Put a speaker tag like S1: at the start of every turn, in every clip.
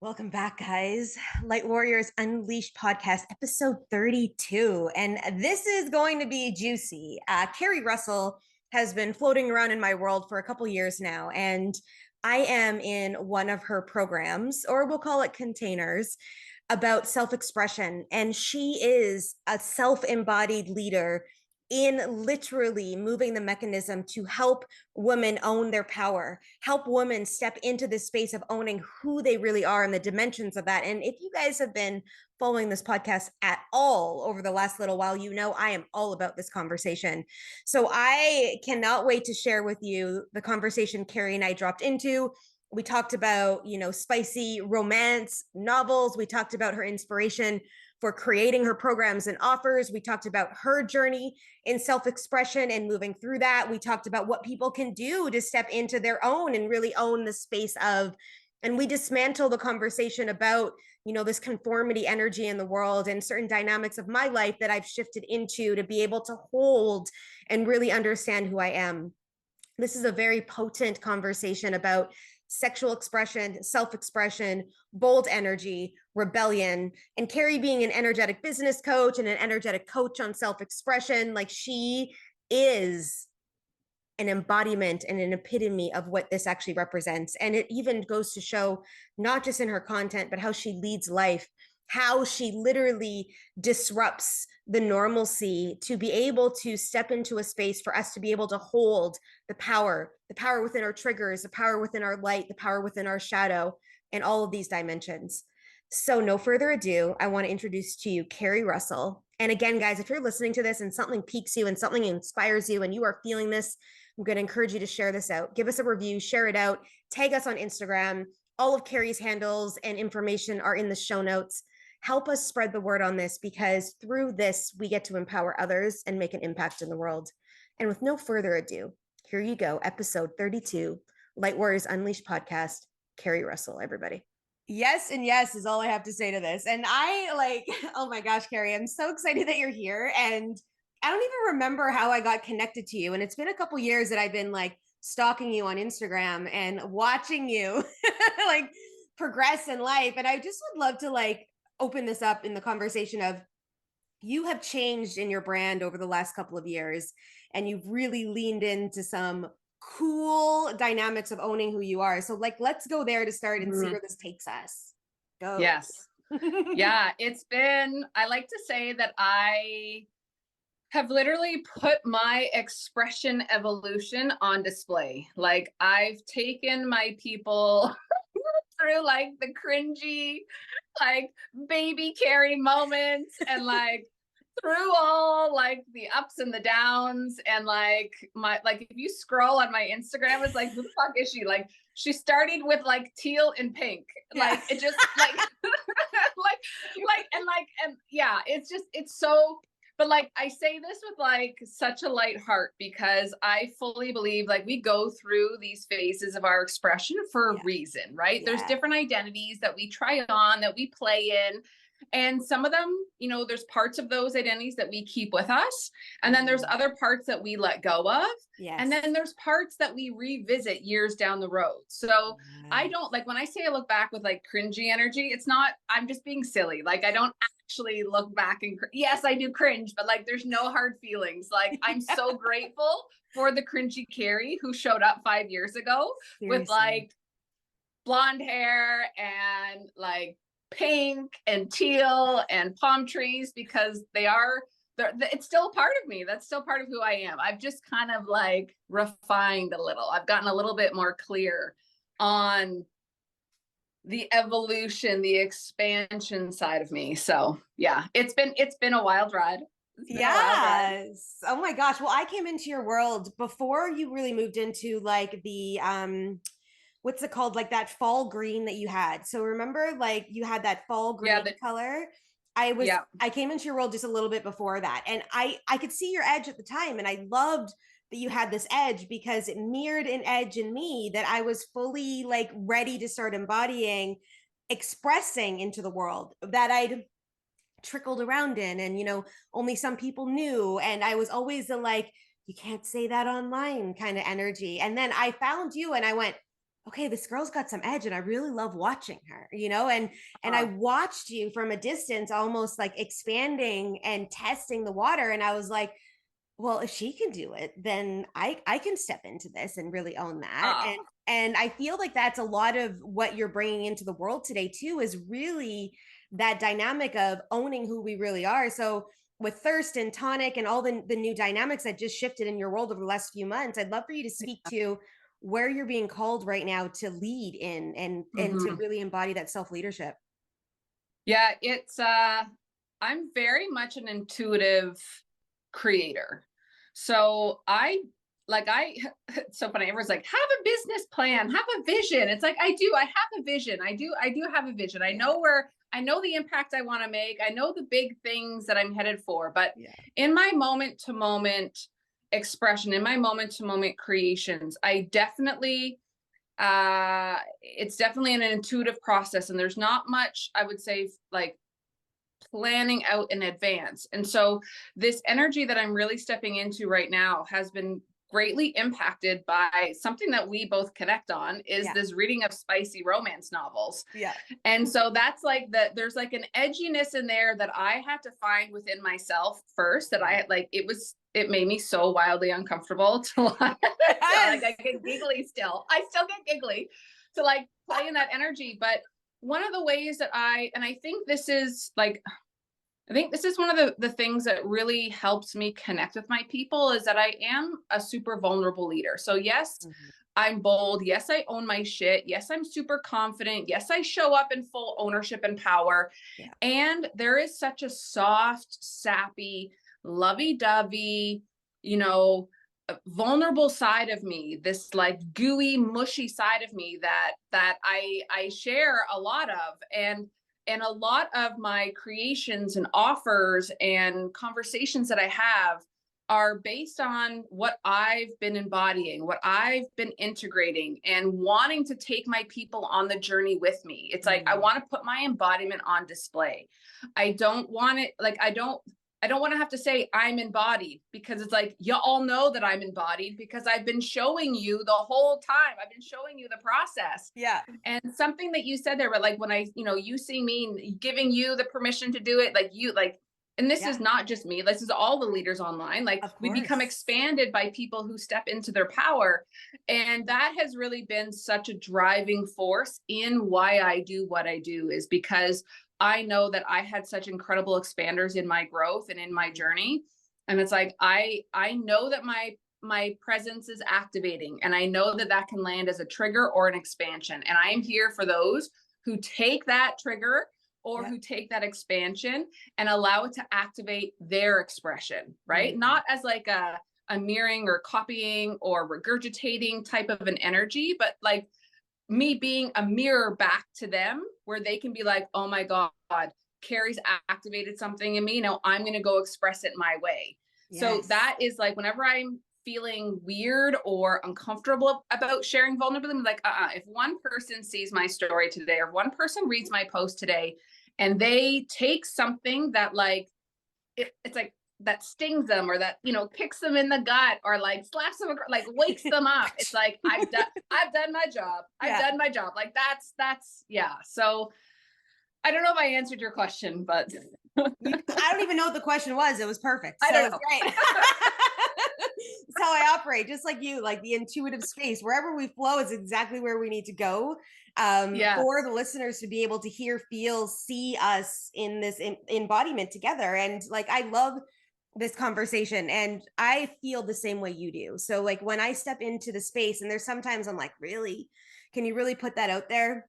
S1: Welcome back, guys. Light Warriors Unleashed podcast, episode 32. And this is going to be juicy. Kari Russell has been floating around in my world for a couple years now. And I am in one of her programs, or we'll call it containers, about self expression. And she is a self embodied leader in literally moving the mechanism to help women own their power, help women step into this space of owning who they really are and the dimensions of that. And if you guys have been following this podcast at all over the last little while, you know I am all about this conversation. So I cannot wait to share with you the conversation Kari and I dropped into. We talked about, spicy romance novels. We talked about her inspiration for creating her programs and offers. We talked about her journey in self-expression and moving through that. We talked about what people can do to step into their own and really own the space of, and we dismantle the conversation about, this conformity energy in the world and certain dynamics of my life that I've shifted into to be able to hold and really understand who I am. This is a very potent conversation about sexual expression, self-expression, bold energy, rebellion, and Kari being an energetic business coach and an energetic coach on self-expression. Like, she is an embodiment and an epitome of what this actually represents. And it even goes to show, not just in her content, but how she leads life, how she literally disrupts the normalcy to be able to step into a space for us to be able to hold the power within our triggers, the power within our light, the power within our shadow, and all of these dimensions. So no further ado, I want to introduce to you Kari Russell. And again, guys, if you're listening to this and something piques you and something inspires you and you are feeling this, I'm going to encourage you to share this out. Give us a review, share it out, tag us on Instagram. All of Kari's handles and information are in the show notes. Help us spread the word on this, because through this, we get to empower others and make an impact in the world. And with no further ado, here you go, episode 32, Light Warriors Unleashed podcast, Kari Russell, everybody. Yes and yes is all I have to say to this. And oh my gosh, Kari, I'm so excited that you're here. And I don't even remember how I got connected to you. And it's been a couple years that I've been stalking you on Instagram and watching you progress in life. And I just would love to open this up in the conversation of, you have changed in your brand over the last couple of years, and you've really leaned into some cool dynamics of owning who you are. So let's go there to start and see where this takes us. Go.
S2: Yes. Yeah, I like to say that I have literally put my expression evolution on display. Like, I've taken my people through the cringy, baby Kari moments, and through all the ups and the downs, and if you scroll on my Instagram, it's who the fuck is she? She started with teal and pink. Yeah. It just and yeah, it's so. But I say this with such a light heart, because I fully believe we go through these phases of our expression for a reason, right? Yeah. There's different identities that we try on, that we play in. And some of them, there's parts of those identities that we keep with us. And then there's other parts that we let go of. Yes. And then there's parts that we revisit years down the road. So I don't when I say I look back with cringy energy, it's not, I'm just being silly. I don't actually look back and yes, I do cringe, but there's no hard feelings. I'm so grateful for the cringy Kari who showed up 5 years ago. Seriously. With blonde hair and pink and teal and palm trees, because it's still part of me. That's still part of who I am. I've just kind of refined a little. I've gotten a little bit more clear on the evolution, the expansion side of me. So yeah, it's been a wild ride.
S1: Yes. Oh my gosh. Well, I came into your world before you really moved into the what's it called? That fall green that you had. So remember, you had that fall green color. I came into your world just a little bit before that. And I could see your edge at the time. And I loved that you had this edge, because it mirrored an edge in me that I was fully ready to start embodying, expressing into the world, that I'd trickled around in, and, only some people knew. And I was always the you can't say that online kind of energy. And then I found you and I went, okay, this girl's got some edge and I really love watching her, and I
S2: Uh,
S1: watched you from a distance, almost like expanding and testing the water. And I was like, well, if she can do it, then I can step into this and really own that.
S2: uh,
S1: And I feel like that's a lot of what you're bringing into the world today too, is really that dynamic of owning who we really are. So with thirst and tonic and all the new dynamics that just shifted in your world over the last few months, I'd love for you to speak to where you're being called right now to lead in and to
S2: mhm.
S1: really embody that self leadership.
S2: Yeah, I'm very much an intuitive creator. So I it's so funny. Everyone's like, have a business plan, have a vision. It's like, I have a vision. I do have a vision.
S1: Yeah.
S2: I know the impact I want to make. I know the big things that I'm headed for. But
S1: Yeah.
S2: in my moment to moment expression, in my moment to moment creations, it's definitely an intuitive process. And there's not much, I would say, like planning out in advance. And so this energy that I'm really stepping into right now has been greatly impacted by something that we both connect on, is
S1: Yeah.
S2: this reading of spicy romance novels.
S1: Yeah.
S2: And so that's like that there's like an edginess in there that I had to find within myself first, that I like it made me so wildly uncomfortable to like,
S1: Yes.
S2: I get giggly still. I still get giggly to like play in that energy. But one of the ways that I think this is one of the things that really helps me connect with my people, is that I am a super vulnerable leader. So yes,
S1: Mhm.
S2: I'm bold. Yes, I own my shit. Yes, I'm super confident. Yes, I show up in full ownership and power.
S1: Yeah.
S2: And there is such a soft, sappy, lovey-dovey, you know, vulnerable side of me, this like gooey, mushy side of me that I share a lot of. And a lot of my creations and offers and conversations that I have are based on what I've been embodying, what I've been integrating, and wanting to take my people on the journey with me. It's like I
S1: Mm.
S2: want to put my embodiment on display. I don't want it like I don't want to have to say I'm embodied, because it's like you all know that I'm embodied because I've been showing you the whole time. I've been showing you the process.
S1: Yeah.
S2: And something that you said there, but like when you see me giving you the permission to do it, and this
S1: Yeah.
S2: is not just me, this is all the leaders online. Like
S1: Of
S2: we become
S1: course.
S2: expanded by people who step into their power. And that has really been such a driving force in why I do what I do, is because I know that I had such incredible expanders in my growth and in my journey. And it's like, I know that my presence is activating, and I know that that can land as a trigger or an expansion. And I am here for those who take that trigger or
S1: Yeah.
S2: who take that expansion and allow it to activate their expression, right?
S1: Mhm.
S2: Not as like a mirroring or copying or regurgitating type of an energy, but like me being a mirror back to them, where they can be like, oh my God, Kari's activated something in me. Now I'm going to go express it my way. So
S1: Yes.
S2: that is like whenever I'm feeling weird or uncomfortable about sharing vulnerability, I'm like, if one person sees my story today, or one person reads my post today, and they take something that like, it's like, that stings them, or that kicks them in the gut, or like slaps them, like wakes them up, it's like I've done my job. I've
S1: Yeah.
S2: done my job. Like that's yeah. So I don't know if I answered your question, but
S1: I don't even know what the question was. It was perfect.
S2: I
S1: So
S2: don't
S1: it's
S2: know.
S1: great. That's how I operate, just like you, like the intuitive space. Wherever we flow is exactly where we need to go, for
S2: Yes.
S1: the listeners to be able to hear, feel, see us in this embodiment together. And like, I love this conversation, and I feel the same way you do. So like when I step into the space, and there's sometimes I'm like, really? Can you really put that out there?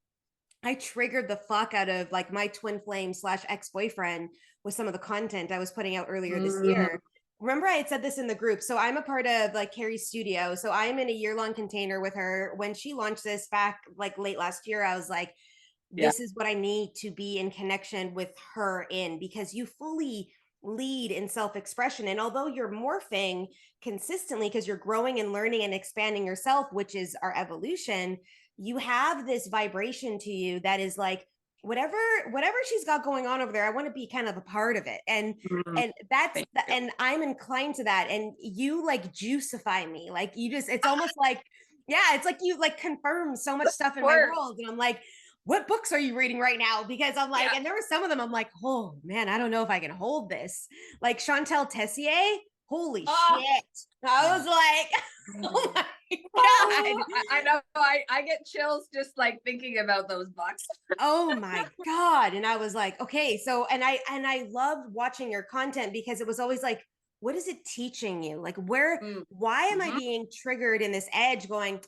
S1: I triggered the fuck out of like my twin flame slash ex-boyfriend with some of the content I was putting out earlier this
S2: Mm,
S1: year. Remember, I had said this in the group. So I'm a part of like Kari's studio. So I'm in a year-long container with her. When she launched this back like late last year, I was like,
S2: yeah.
S1: this is what I need to be in connection with her in, because you fully lead in self-expression. And although you're morphing consistently because you're growing and learning and expanding yourself, which is our evolution, you have this vibration to you that is like, whatever she's got going on over there, I want to be kind of a part of it. And
S2: Mm,
S1: and that's
S2: thank
S1: the,
S2: you.
S1: and I'm inclined to that. And you like juicify me. Like you just, it's almost like Yeah, it's like you like confirm so much stuff in my
S2: Word.
S1: world. And I'm like, what books are you reading right now? Because I'm like,
S2: Yeah.
S1: and there were some of them I'm like, oh man, I don't know if I can hold this. Like Chantel Tessier, holy
S2: Oh,
S1: shit. I was like, oh my
S2: oh,
S1: God.
S2: I know. I get chills just like thinking about those books.
S1: Oh my God. And I was like, okay, so and I loved watching your content because it was always like, what is it teaching you? Like why am I
S2: Mm-hmm.
S1: being triggered in this edge going,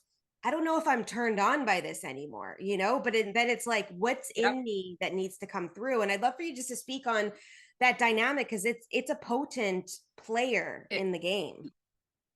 S1: I don't know if I'm turned on by this anymore, but then it's like, what's
S2: Yep.
S1: in me that needs to come through? And I'd love for you just to speak on that dynamic because it's a potent player
S2: It
S1: in the game.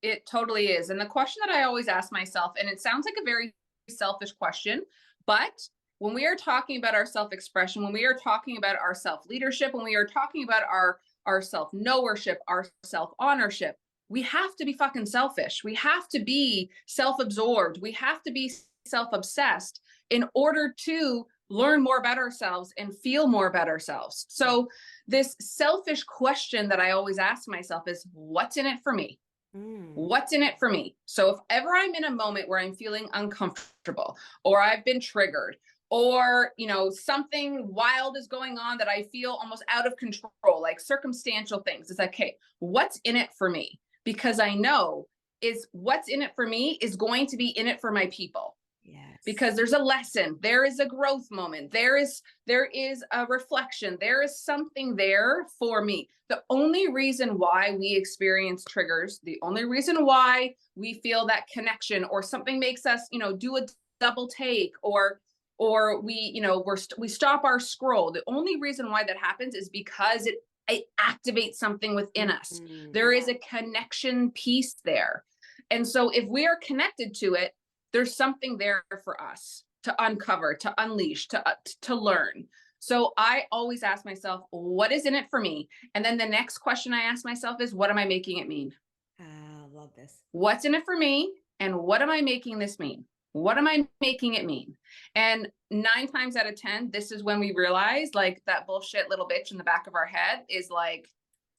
S2: it totally is. And the question that I always ask myself, and it sounds like a very selfish question, but when we are talking about our self-expression, when we are talking about our self-leadership, when we are talking about our self-knowership, our self-ownership, we have to be fucking selfish. We have to be self-absorbed. We have to be self-obsessed in order to learn more about ourselves and feel more about ourselves. So this selfish question that I always ask myself is, what's in it for me?
S1: Mm.
S2: What's in it for me? So if ever I'm in a moment where I'm feeling uncomfortable or I've been triggered or, something wild is going on that I feel almost out of control, like circumstantial things, it's like, okay, what's in it for me? Because I know is what's in it for me is going to be in it for my people,
S1: Yes.
S2: because there's a lesson, there is a growth moment, there is a reflection, there is something there for me. The only reason why we experience triggers, the only reason why we feel that connection or something makes us do a double take, or we stop our scroll, the only reason why that happens is because it activates something within us. There
S1: Yeah.
S2: is a connection piece there, and so if we are connected to it, there's something there for us to uncover, to unleash, to learn. So I always ask myself, what is in it for me? And then the next question I ask myself is, what am I making it mean?
S1: I love this.
S2: What's in it for me? And what am I making this mean? What am I making it mean? And 9 times out of 10, this is when we realize like that bullshit little bitch in the back of our head is like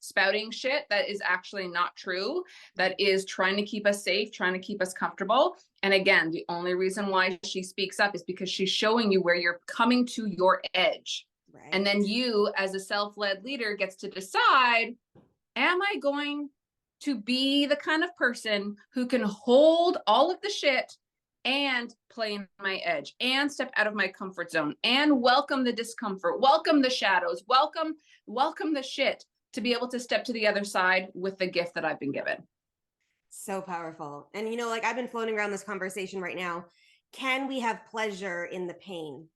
S2: spouting shit that is actually not true, that is trying to keep us safe, trying to keep us comfortable. And again, the only reason why she speaks up is because she's showing you where you're coming to your edge.
S1: Right.
S2: And then you, as a self-led leader, gets to decide, am I going to be the kind of person who can hold all of the shit and play in my edge and step out of my comfort zone and welcome the discomfort, welcome the shadows, welcome the shit, to be able to step to the other side with the gift that I've been given.
S1: So powerful. And like I've been floating around this conversation right now. Can we have pleasure in the pain?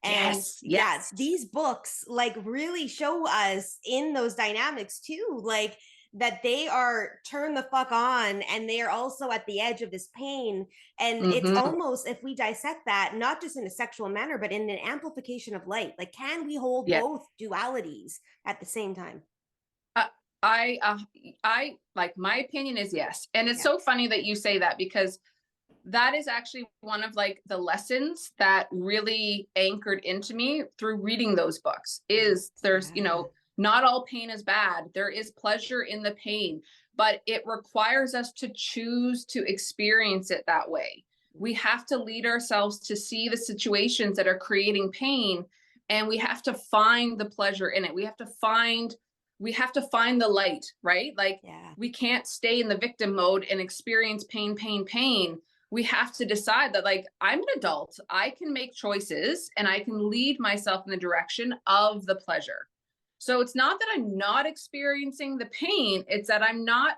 S1: And
S2: Yes,
S1: yeah,
S2: yes.
S1: these books like really show us in those dynamics too, like that they are turn the fuck on and they are also at the edge of this pain. And it's
S2: Mm-hmm.
S1: almost, if we dissect that, not just in a sexual manner, but in an amplification of light, like can we hold
S2: Yeah.
S1: both dualities at the same time?
S2: Uh, I like, my opinion is yes. And it's
S1: Yeah.
S2: so funny that you say that, because that is actually one of like the lessons that really anchored into me through reading those books is there's,
S1: Yeah.
S2: not all pain is bad. There is pleasure in the pain, but it requires us to choose to experience it that way. We have to lead ourselves to see the situations that are creating pain, and we have to find the pleasure in it. We have to find the light, right? Like,
S1: Yeah.
S2: we can't stay in the victim mode and experience pain, pain, pain. We have to decide that, like, I'm an adult, I can make choices and I can lead myself in the direction of the pleasure. So it's not that I'm not experiencing the pain, it's that I'm not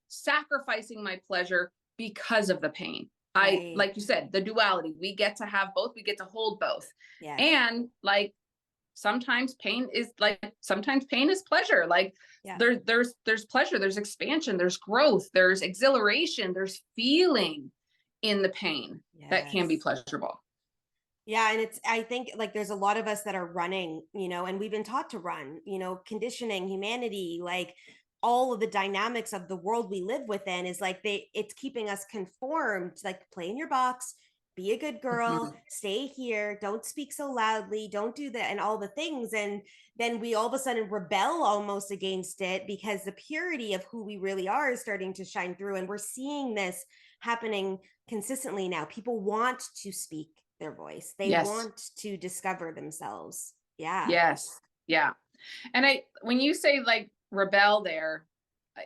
S2: sacrificing my pleasure because of the pain. I,
S1: Right.
S2: like you said, the duality, we get to have both, we get to hold both.
S1: Yes.
S2: And like, sometimes pain is pleasure. Like,
S1: Yeah.
S2: there's pleasure, there's expansion, there's growth, there's exhilaration, there's feeling in the pain that can be
S1: Yes.
S2: pleasurable.
S1: Yeah, and I think like there's a lot of us that are running, and we've been taught to run, conditioning, humanity, like all of the dynamics of the world we live within is like it's keeping us conformed, like play in your box, be a good girl,
S2: Mhm.
S1: stay here, don't speak so loudly, don't do that, and all the things. And then we all of a sudden rebel almost against it because the purity of who we really are is starting to shine through. And we're seeing this happening consistently now. People want to speak their voice. They
S2: Yes.
S1: want to discover themselves. Yeah.
S2: Yes. Yeah. And when you say like rebel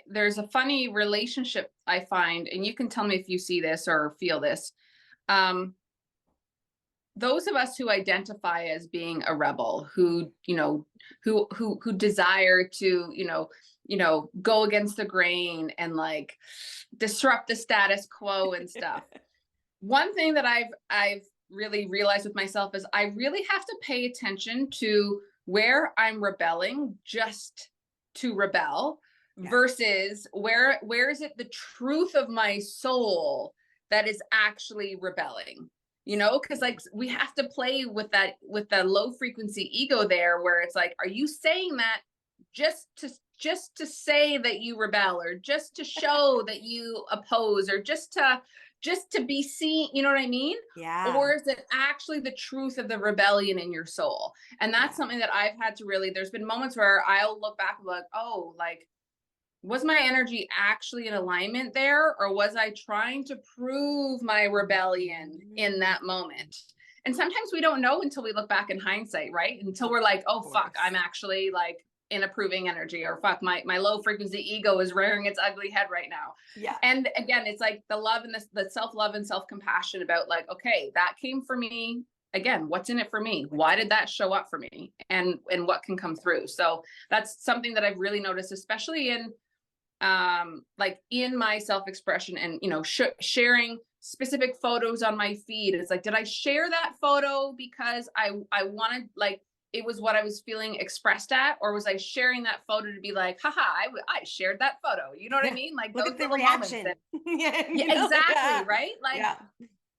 S2: there's a funny relationship I find, and you can tell me if you see this or feel this. Um, those of us who identify as being a rebel, who, who desire to, go against the grain and like disrupt the status quo and stuff. One thing that I've really realized with myself is I really have to pay attention to where I'm rebelling just to rebel, versus where is it the truth of my soul that is actually rebelling. Because like we have to play with the low frequency ego there, where it's like, are you saying that just to say that you rebel, or just to show that you oppose, or just to be seen, you know what I mean?
S1: Yeah.
S2: Or is it actually the truth of the rebellion in your soul? And that's something that I've had to really, there's been moments where I'll look back and be like, oh, like, was my energy actually in alignment there? Or was I trying to prove my rebellion in that moment? And sometimes we don't know until we look back in hindsight, right? Until we're like, oh, fuck, I'm actually like in approving energy, or fuck, my low frequency ego is rearing its ugly head right now.
S1: Yeah.
S2: And again, it's like the love and the self-love and self-compassion about like, okay, that came for me. Again, what's in it for me? Why did that show up for me? And what can come through? So that's something that I've really noticed, especially in like in my self-expression, and sharing specific photos on my feed. It's like, did I share that photo because I wanted, like, it was what I was feeling expressed at, or was I sharing that photo to be like, haha, I shared that photo, you know what I mean? Like,
S1: look
S2: those
S1: at the
S2: little
S1: reaction.
S2: Exactly. Right, like,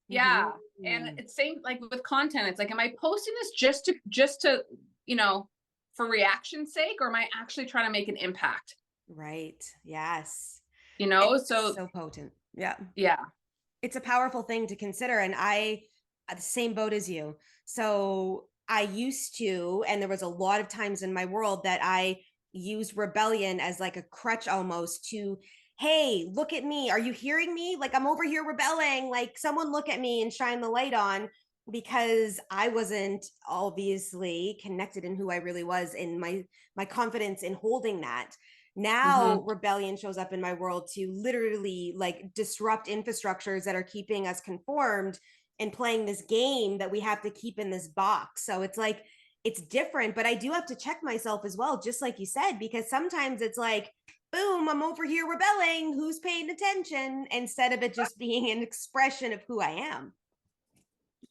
S2: yeah. And
S1: Mm-hmm.
S2: it's same like with content. It's like, am I posting this just to for reaction's sake, or am I actually trying to make an impact?
S1: Right. Yes.
S2: So
S1: So potent. Yeah.
S2: yeah.
S1: It's a powerful thing to consider. And I, the same boat as you. So I used to, and there was a lot of times in my world that I used rebellion as like a crutch almost to, hey, look at me. Are you hearing me? Like, I'm over here rebelling. Like, someone look at me and shine the light on, because I wasn't obviously connected in who I really was, in my confidence in holding that. Now
S2: Mm-hmm.
S1: rebellion shows up in my world to literally like disrupt infrastructures that are keeping us conformed and playing this game that we have to keep in this box. So it's like, it's different, but I do have to check myself as well, just like you said, because sometimes it's like, boom, I'm over here rebelling, who's paying attention, instead of it just being an expression of who I am.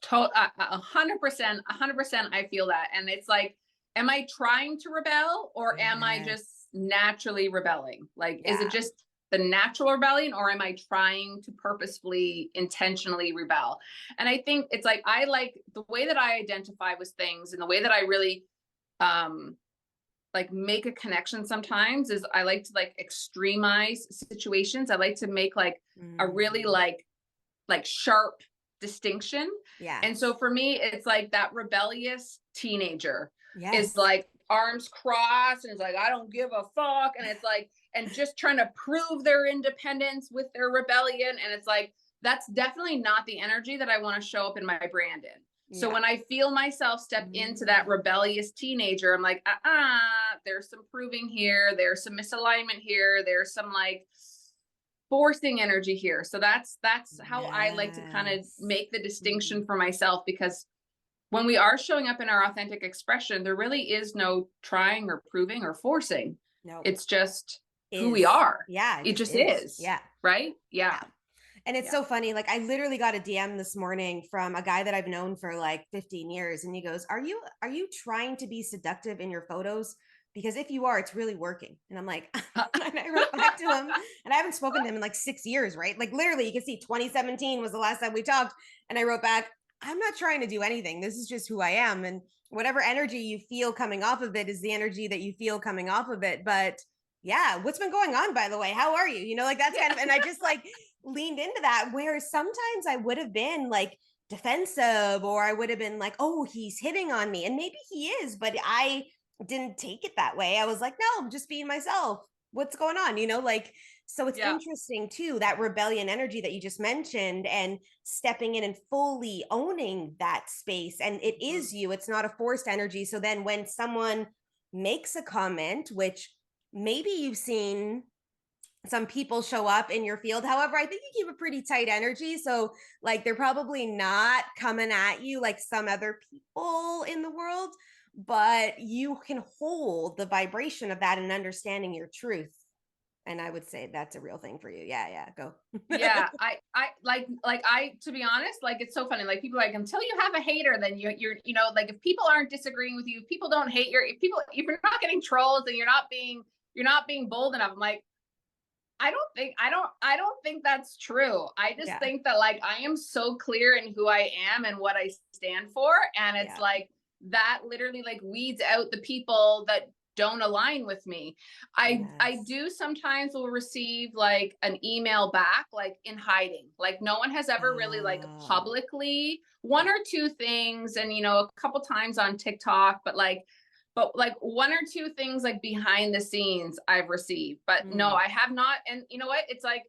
S2: 100%, 100%. I feel that. And it's like, am I trying to rebel, or am I just naturally rebelling? Like, is it just the natural rebellion, or am I trying to purposefully, intentionally rebel? And I think it's like, I like the way that I identify with things, and the way that I really, like make a connection sometimes, is I like to like extremize situations. I like to make like a really like sharp distinction.
S1: Yeah.
S2: And so for me, it's like that rebellious teenager
S1: Yes.
S2: is like arms crossed, and it's like, I don't give a fuck. And it's like, and just trying to prove their independence with their rebellion. And it's like, that's definitely not the energy that I want to show up in my brand in. So when I feel myself step into that rebellious teenager, I'm like, there's some proving here. There's some misalignment here. There's some like forcing energy here. So that's how I like to kind of make the distinction for myself, because when we are showing up in our authentic expression, there really is no trying or proving or forcing.
S1: No,
S2: it's just who we are.
S1: Yeah,
S2: it just is.
S1: Yeah.
S2: Right. Yeah.
S1: And it's so funny. Like, I literally got a DM this morning from a guy that I've known for like 15 years. And he goes, are you trying to be seductive in your photos? Because if you are, it's really working. And I'm like, and I wrote back to him, and I haven't spoken to him in like 6 years, right? Like, literally, you can see 2017 was the last time we talked. And I wrote back, I'm not trying to do anything. This is just who I am. And whatever energy you feel coming off of it is the energy that you feel coming off of it. But yeah, what's been going on, by the way? How are you? Like, that's kind of, and I just like leaned into that, where sometimes I would have been like defensive, or I would have been like, oh, he's hitting on me. And maybe he is, but I didn't take it that way. I was like, no, I'm just being myself. What's going on? Like, So it's
S2: Yeah.
S1: interesting too, that rebellion energy that you just mentioned, and stepping in and fully owning that space. And it is you, it's not a forced energy. So then when someone makes a comment, which maybe you've seen some people show up in your field. However, I think you keep a pretty tight energy. So, like, they're probably not coming at you like some other people in the world, but you can hold the vibration of that and understanding your truth. And I would say that's a real thing for you. Yeah, yeah, go.
S2: Yeah, I to be honest, like it's so funny. Like people are like, until you have a hater, then you're like if people aren't disagreeing with you, if people don't hate if you're not getting trolls and you're not being bold enough. I'm like, I don't think that's true. I just
S1: Yeah,
S2: think that like I am so clear in who I am and what I stand for. And it's
S1: yeah.
S2: like that literally like weeds out the people that don't align with me. I
S1: Yes.
S2: do sometimes will receive like an email back, like in hiding. Like no one has ever really like
S1: Oh,
S2: publicly one or two things, and a couple times on TikTok, but like one or two things like behind the scenes I've received. But no,
S1: mm,
S2: I have not. And you know what? It's like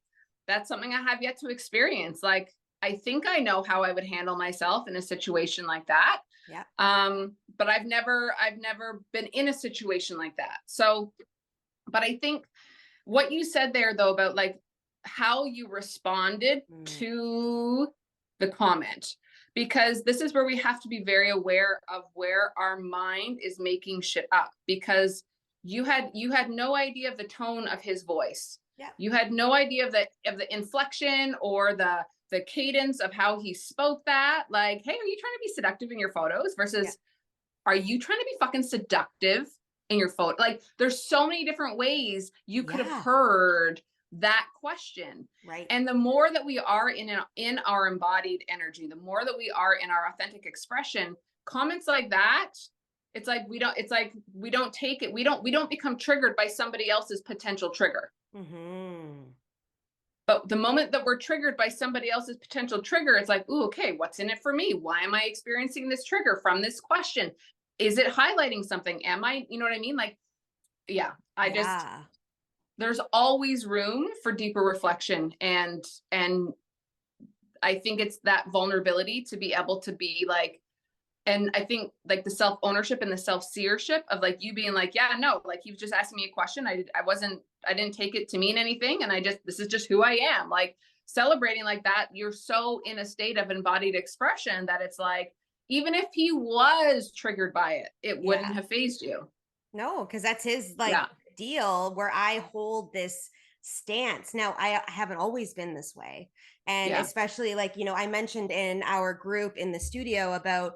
S2: that's something I have yet to experience. Like I think I know how I would handle myself in a situation like that.
S1: yeah.
S2: But I've never been in a situation like that. So, but I think what you said there though about like how you responded
S1: Mm,
S2: to the comment, because this is where we have to be very aware of where our mind is making shit up, because you had no idea of the tone of his voice.
S1: yeah.
S2: You had no idea of the inflection or the cadence of how he spoke that. Like, hey, are you trying to be seductive in your photos
S1: Yeah.
S2: versus are you trying to be fucking seductive in your photo? Like, there's so many different ways you could have
S1: Yeah.
S2: heard that question.
S1: Right.
S2: And the more that we are in our embodied energy, the more that we are in our authentic expression, comments like that, it's like we don't take it, we don't become triggered by somebody else's potential trigger.
S1: Mm-hmm.
S2: But the moment that we're triggered by somebody else's potential trigger, it's like, ooh, okay, what's in it for me? Why am I experiencing this trigger from this question? Is it highlighting something? Am I, you know what I mean? Like, yeah,
S1: Yeah.
S2: there's always room for deeper reflection. And I think it's that vulnerability to be able to be like, and I think like the self ownership and the self seership of like you being like, yeah, no, like he was just asking me a question. I didn't take it to mean anything. And this is just who I am. Like celebrating like that, you're so in a state of embodied expression that it's like, even if he was triggered by it, it wouldn't
S1: Yeah.
S2: have phased you.
S1: No, because that's his like
S2: Yeah.
S1: deal where I hold this stance. Now, I haven't always been this way. And
S2: Yeah.
S1: especially like, I mentioned in our group in the studio about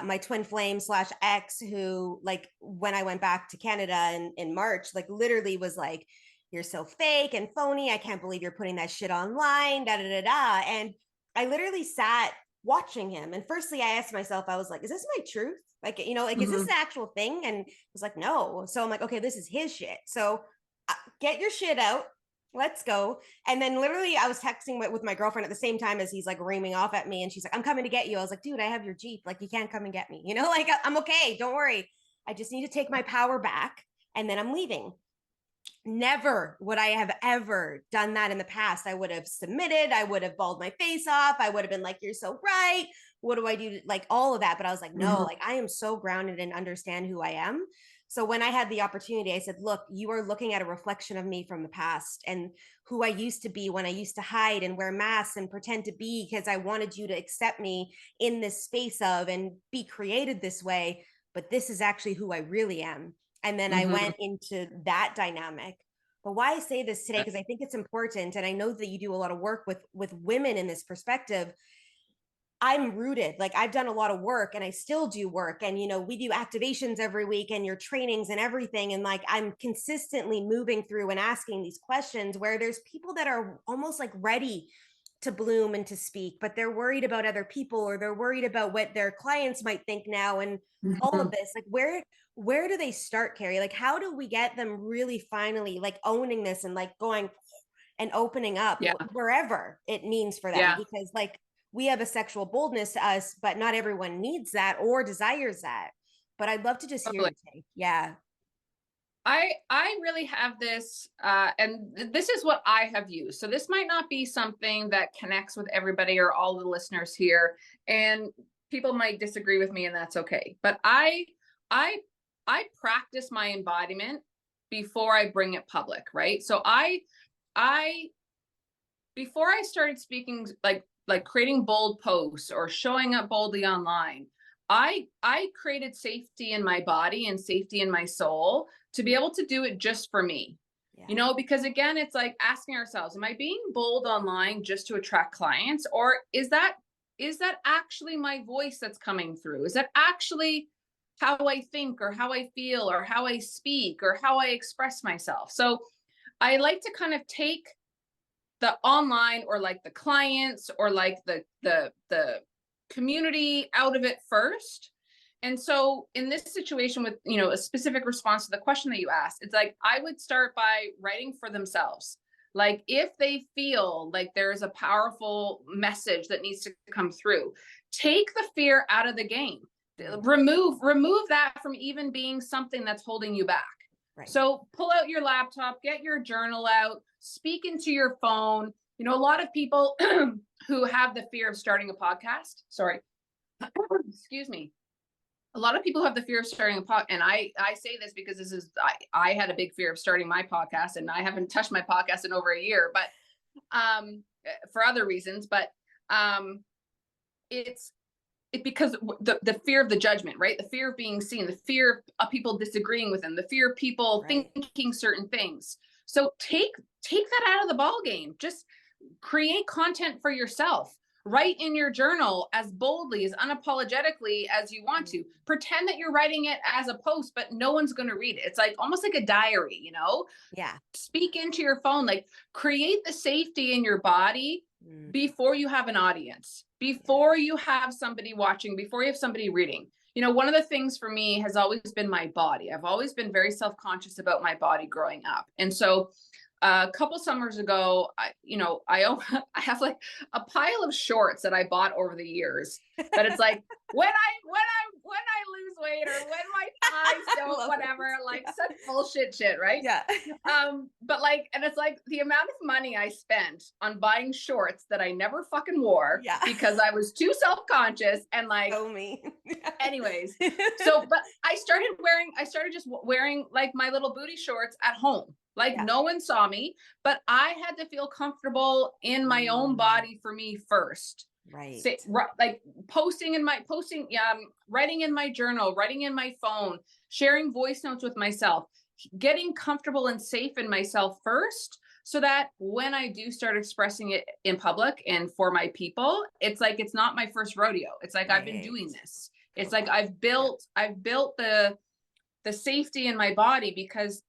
S1: my twin flame slash ex, who like when I went back to Canada in March, like literally was like, you're so fake and phony. I can't believe you're putting that shit online, da da da da. And I literally sat watching him. And firstly, I asked myself, I was like, is this my truth? Like, like, is this
S2: Mm-hmm.
S1: the actual thing? And was like, no. So I'm like, okay, this is his shit. So get your shit out. Let's go. And then literally I was texting with my girlfriend at the same time as he's like reaming off at me. And she's like, I'm coming to get you. I was like, dude, I have your Jeep. Like, you can't come and get me. Like I'm okay. Don't worry. I just need to take my power back. And then I'm leaving. Never would I have ever done that in the past. I would have submitted. I would have bawled my face off. I would have been like, you're so right. What do I do? Like all of that. But I was like, no,
S2: Mm-hmm.
S1: like I am so grounded and understand who I am. So when I had the opportunity, I said, look, you are looking at a reflection of me from the past and who I used to be when I used to hide and wear masks and pretend to be because I wanted you to accept me in this space of and be created this way. But this is actually who I really am. And then I
S2: Mm-hmm.
S1: went into that dynamic. But why I say this today, because I think it's important, and I know that you do a lot of work with women in this perspective. I'm rooted, like I've done a lot of work and I still do work. And, we do activations every week and your trainings and everything. And like I'm consistently moving through and asking these questions where there's people that are almost like ready to bloom and to speak, but they're worried about other people or they're worried about what their clients might think now and all
S2: Mm-hmm.
S1: of this. Like where do they start, Kari? Like how do we get them really finally like owning this and like going and opening up
S2: Yeah.
S1: wherever it means for them?
S2: Yeah.
S1: Because like we have a sexual boldness to us, but not everyone needs that or desires that. But I'd love to just hear
S2: Totally.
S1: your take. Yeah.
S2: I really have this, and this is what I have used. So this might not be something that connects with everybody or all the listeners here, and people might disagree with me, and that's okay. But I I practice my embodiment before I bring it public, right? So I before I started speaking, like creating bold posts or showing up boldly online, I created safety in my body and safety in my soul to be able to do it just for me.
S1: Yeah.
S2: You know, because again, it's like asking ourselves, am I being bold online just to attract clients, or is that actually my voice that's coming through? Is that actually how I think or how I feel or how I speak or how I express myself? So I like to kind of take the online or like the clients or like the community out of it first. And so in this situation with, a specific response to the question that you asked, it's like I would start by writing for themselves. Like if they feel like there's a powerful message that needs to come through, take the fear out of the game. Remove that from even being something that's holding you back.
S1: Right.
S2: So pull out your laptop, get your journal out, speak into your phone. A lot of people who have the fear of starting a podcast, sorry, excuse me. A lot of people have the fear of starting a podcast. And I say this because I had a big fear of starting my podcast, and I haven't touched my podcast in over a year, but for other reasons, but it's because the fear of the judgment, right? The fear of being seen, the fear of people disagreeing with them, the fear of people thinking certain things. So take that out of the ball game. Just create content for yourself. Write in your journal as boldly, as unapologetically as you want to. Pretend that you're writing it as a post, but no one's going to read it. It's like almost like a diary,
S1: Yeah.
S2: Speak into your phone, like create the safety in your body before you have an audience, before you have somebody watching, before you have somebody reading. One of the things for me has always been my body. I've always been very self-conscious about my body growing up. And so a couple summers ago, I have like a pile of shorts that I bought over the years. But it's like when I lose weight or when my thighs don't, whatever, like such bullshit shit, right?
S1: Yeah.
S2: But like, and it's like the amount of money I spent on buying shorts that I never fucking wore because I was too self-conscious and like,
S1: Oh me.
S2: anyways. But I started just wearing like my little booty shorts at home. Like no one saw me, but I had to feel comfortable in my own body for me first.
S1: Right.
S2: Like writing in my journal, writing in my phone, sharing voice notes with myself, getting comfortable and safe in myself first, so that when I do start expressing it in public and for my people, it's like it's not my first rodeo. It's like I've been doing this. It's like I've built the safety in my body, because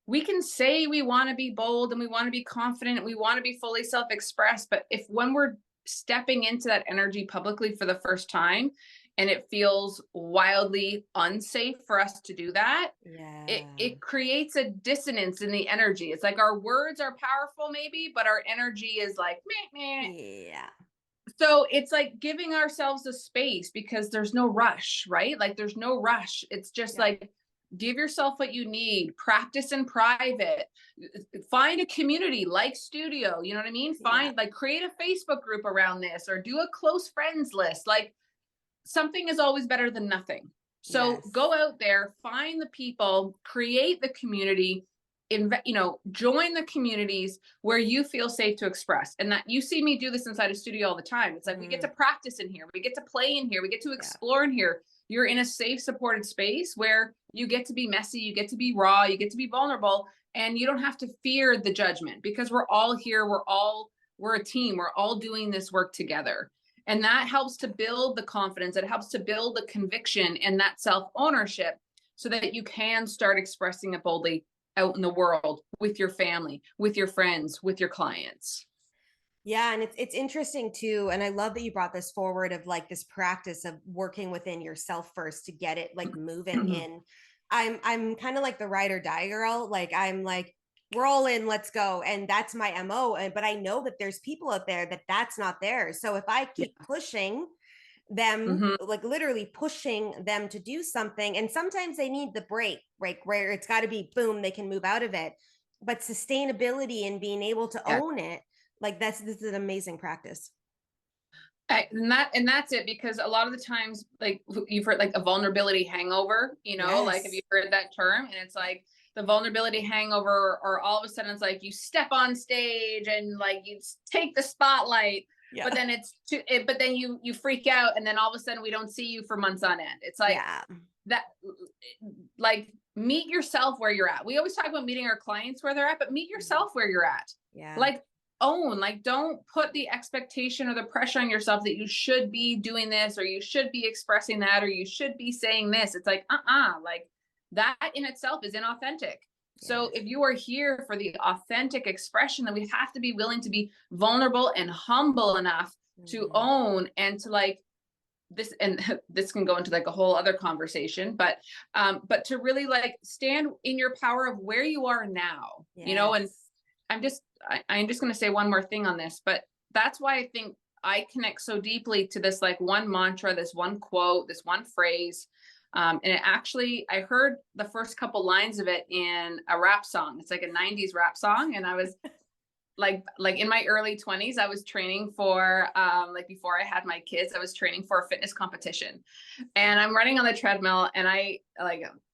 S2: we can say we want to be bold and we want to be confident and we want to be fully self-expressed, but when we're stepping into that energy publicly for the first time and it feels wildly unsafe for us to do that, it creates a dissonance in the energy. It's like our words are powerful maybe, but our energy is like meh, meh.
S1: Yeah.
S2: So it's like giving ourselves a space, because there's no rush, right? Like there's no rush. It's just like, give yourself what you need, practice in private, find a community like Studio, you know what I mean? Create a Facebook group around this, or do a close friends list. Like something is always better than nothing. So go out there, find the people, create the community, join the communities where you feel safe to express. And that you see me do this inside a studio all the time. It's like we get to practice in here, we get to play in here, we get to explore in here. You're in a safe, supported space where you get to be messy, you get to be raw, you get to be vulnerable, and you don't have to fear the judgment, because we're all here. We're a team. We're all doing this work together. And that helps to build the confidence. It helps to build the conviction and that self-ownership, so that you can start expressing it boldly out in the world with your family, with your friends, with your clients.
S1: Yeah, and it's interesting too, and I love that you brought this forward of like this practice of working within yourself first to get it like moving in. I'm kind of like the ride or die girl. Like I'm like, we're all in, let's go, and that's my MO. But I know that there's people out there that's not there. So if I keep pushing them,
S2: Mhm.
S1: like literally pushing them to do something. And sometimes they need the break, right? Where it's got to be boom, they can move out of it. But sustainability and being able to
S2: Yeah.
S1: own it, like this is an amazing practice.
S2: And that's it, because a lot of the times, like you've heard like a vulnerability hangover, like have you
S1: Yes.
S2: heard that term? And it's like the vulnerability hangover, or all of a sudden it's like you step on stage and like you take the spotlight,
S1: Yeah.
S2: but then but then you freak out, and then all of a sudden we don't see you for months on end. It's like
S1: Yeah.
S2: that, like meet yourself where you're at. We always talk about meeting our clients where they're at, but meet yourself where you're at.
S1: Yeah.
S2: Like own, like don't put the expectation or the pressure on yourself that you should be doing this, or you should be expressing that, or you should be saying this. It's like like that in itself is inauthentic. So
S1: Yes.
S2: if you are here for the authentic expression, then we have to be willing to be vulnerable and humble enough to own, and to like this, and this can go into like a whole other conversation, but to really like stand in your power of where you are now, and
S1: Yes.
S2: I'm just going to say one more thing on this, but that's why I think I connect so deeply to this like one mantra, this one quote, this one phrase. And it actually, I heard the first couple lines of it in a rap song. It's like a 90s rap song. And I was like in my early 20s, I was training for like before I had my kids, I was training for a fitness competition, and I'm running on the treadmill, and I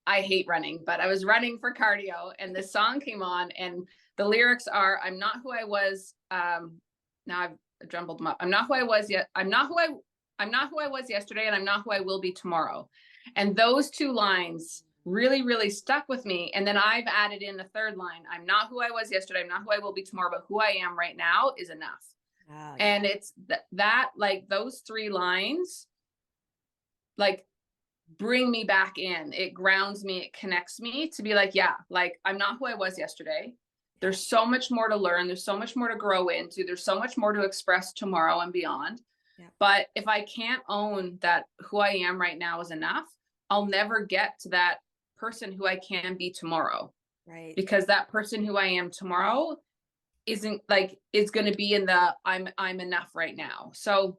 S2: hate running, but I was running for cardio, and this song came on, and the lyrics are, I'm not who I was, now I've jumbled them up. I'm not who I was yet. I'm not who I was yesterday, and I'm not who I will be tomorrow. And those two lines really, really stuck with me. And then I've added in the third line, I'm not who I was yesterday, I'm not who I will be tomorrow, but who I am right now is enough.
S1: Oh, yeah.
S2: And it's that like those three lines, like bring me back in. It grounds me, it connects me to be like, yeah, like I'm not who I was yesterday. There's so much more to learn. There's so much more to grow into. There's so much more to express tomorrow and beyond.
S1: Yeah.
S2: But if I can't own that who I am right now is enough, I'll never get to that person who I can be tomorrow.
S1: Right.
S2: Because that person who I am tomorrow isn't like, is going to be in the I'm enough right now. So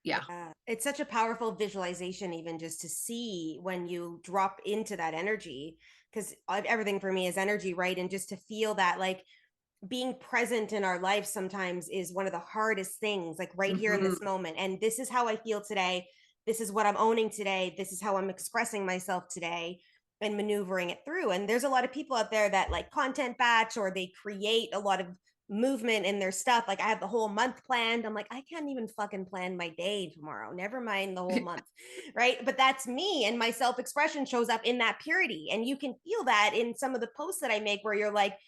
S2: yeah.
S1: It's such a powerful visualization, even just to see when you drop into that energy, because everything for me is energy, right? And just to feel that, like, being present in our life sometimes is one of the hardest things, like right here in this moment. And this is how I feel today. This is what I'm owning today. This is how I'm expressing myself today and maneuvering it through. And there's a lot of people out there that like content batch, or they create a lot of movement in their stuff. Like I have the whole month planned. I'm like, I can't even fucking plan my day tomorrow. Never mind the whole month. Right. But that's me, and my self-expression shows up in that purity. And you can feel that in some of the posts that I make, where you're like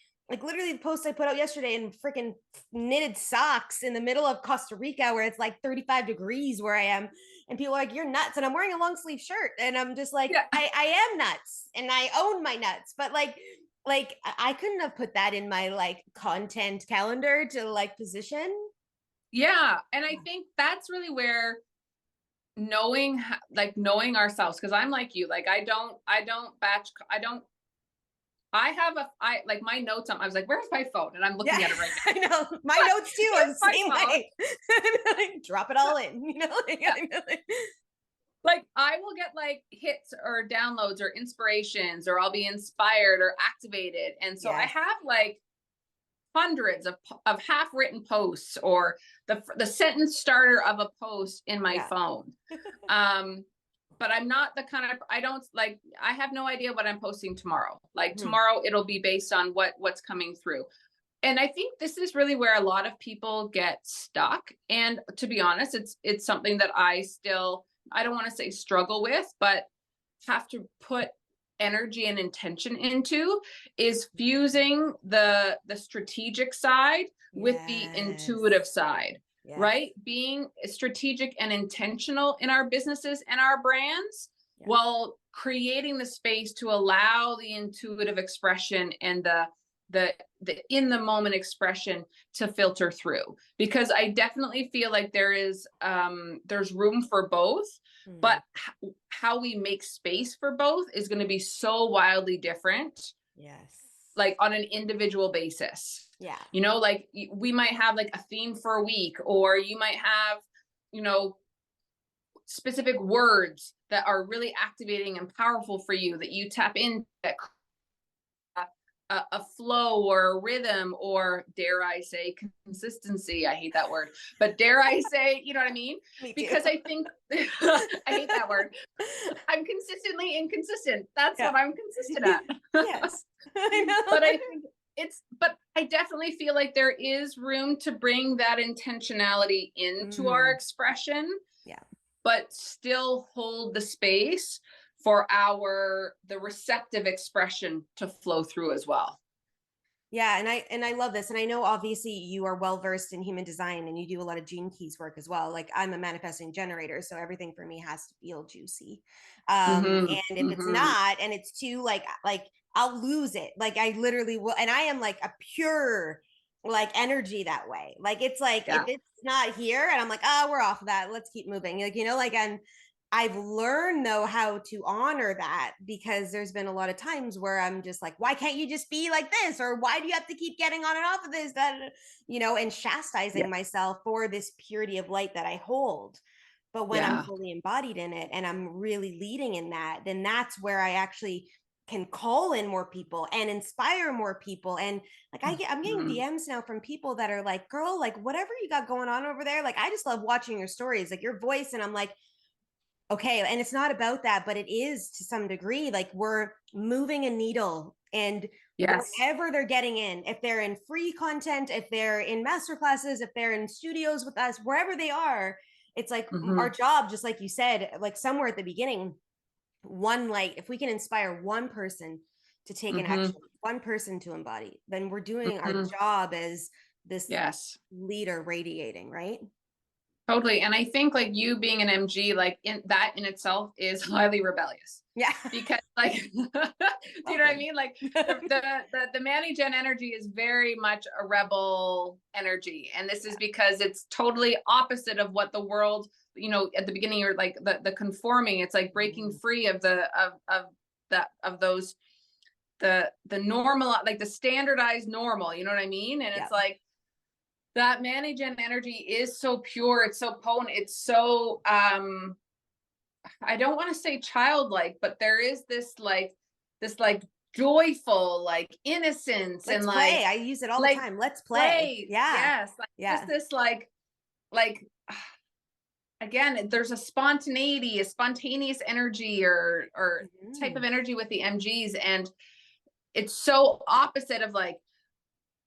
S1: literally the post I put out yesterday in freaking knitted socks in the middle of Costa Rica, where it's like 35 degrees where I am. And people are like, you're nuts. And I'm wearing a long sleeve shirt. And I'm just like,
S2: Yeah.
S1: I am nuts, and I own my nuts. But like I couldn't have put that in my like content calendar to like position.
S2: Yeah. And I think that's really where knowing ourselves, because I'm like you, like I don't batch, I have I like my notes on, I was like, where's my phone? And I'm looking at it right now.
S1: I know my notes too. I'm the same way. Drop it all in,
S2: Yeah. Like I will get like hits or downloads or inspirations, or I'll be inspired or activated. And so I have like hundreds of half written posts, or the sentence starter of a post in my phone. But I'm not the kind of, I have no idea what I'm posting tomorrow. Like tomorrow it'll be based on what's coming through. And I think this is really where a lot of people get stuck. And to be honest, it's something that I don't want to say struggle with, but have to put energy and intention into, is fusing the strategic side with the intuitive side. Yes. Right? Being strategic and intentional in our businesses and our brands, while creating the space to allow the intuitive expression and the in the moment expression to filter through. Because I definitely feel like there's room for both, but how we make space for both is going to be so wildly different. Yes. Like on an individual basis. Yeah. Like we might have like a theme for a week, or you might have, specific words that are really activating and powerful for you that you tap into, that a flow or a rhythm, or dare I say consistency. I hate that word, but dare I say, you know what I mean?
S1: Me too.
S2: Because I think I hate that word. I'm consistently inconsistent. That's
S1: Yeah.
S2: what I'm consistent at.
S1: Yes. I know.
S2: But I think but I definitely feel like there is room to bring that intentionality into our expression.
S1: Yeah.
S2: But still hold the space for the receptive expression to flow through as well.
S1: Yeah, and I love this. And I know obviously you are well versed in human design and you do a lot of gene keys work as well. Like I'm a manifesting generator, so everything for me has to feel juicy.
S2: Mm-hmm,
S1: And if it's
S2: mm-hmm.
S1: not and it's too like I'll lose it. Like I literally will, and I am like a pure like energy that way. Like it's like if
S2: Yeah.
S1: it's not here and I'm like, oh, we're off of that. Let's keep moving. Like, like I've learned though how to honor that, because there's been a lot of times where I'm just like, why can't you just be like this? Or why do you have to keep getting on and off of this? That, and chastising myself for this purity of light that I hold. But when I'm fully embodied in it and I'm really leading in that, then that's where I actually can call in more people and inspire more people. And like I'm getting DMs now from people that are like, girl, like whatever you got going on over there, like I just love watching your stories, like your voice. And I'm like, okay, and it's not about that, but it is to some degree. Like we're moving a needle, and whatever they're getting in, if they're in free content, if they're in master classes, if they're in studios with us, wherever they are, it's like our job, just like you said, like somewhere at the beginning, one light, if we can inspire one person to take an action, one person to embody, then we're doing our job as this leader radiating, right?
S2: Totally. And I think like you being an MG, like in itself is highly rebellious.
S1: Yeah.
S2: Because like, do you know what I mean? Like the Manny-Gen energy is very much a rebel energy. And this is because it's totally opposite of what the world, at the beginning, you're like the conforming, it's like breaking free of those, the normal, like the standardized normal, you know what I mean? And it's like, that Manny-Gen energy is so pure. It's so potent. It's so, I don't want to say childlike, but there is this joyful, like innocence.
S1: Let's
S2: and
S1: play.
S2: like,
S1: I use it all the time. Let's play. Yeah.
S2: Yes. Just this like, again, there's a spontaneity, a spontaneous energy or type of energy with the MGs. And it's so opposite of like,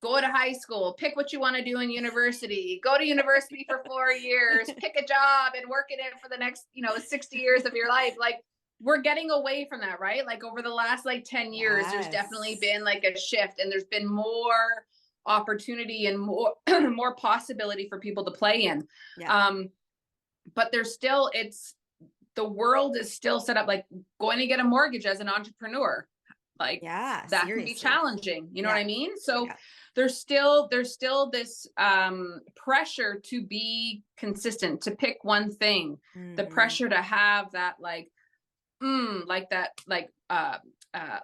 S2: go to high school, pick what you want to do in university, go to university for 4 years, pick a job and work in it for the next, 60 years of your life. Like we're getting away from that, right? Like over the last 10 years, there's definitely been like a shift, and there's been more opportunity and more, more possibility for people to play in. But there's still, the world is still set up like going to get a mortgage as an entrepreneur. Like that can be challenging. You know what I mean? So there's still this pressure to be consistent, to pick one thing, the pressure to have that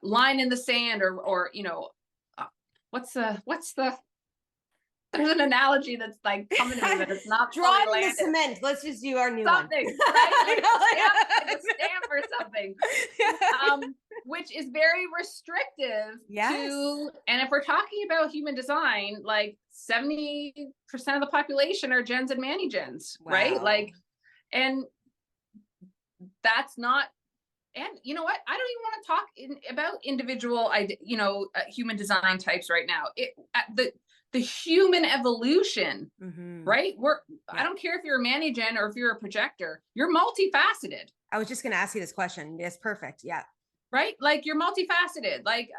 S2: line in the sand or what's the there's an analogy that's like coming to me, but it's not
S1: draw it in the cement. Let's just do our new
S2: something,
S1: one.
S2: Right? Like a stamp or something. Which is very restrictive to, and if we're talking about human design, like 70% of the population are gens and Manny-Gens, right? Like, and that's not, and you know what? I don't even want to talk about individual, human design types right now. The human evolution, right? I don't care if you're a Manny-Gen or if you're a projector, you're multifaceted.
S1: I was just going to ask you this question. Yes, perfect. Yeah. Right?
S2: Like you're multifaceted. Like,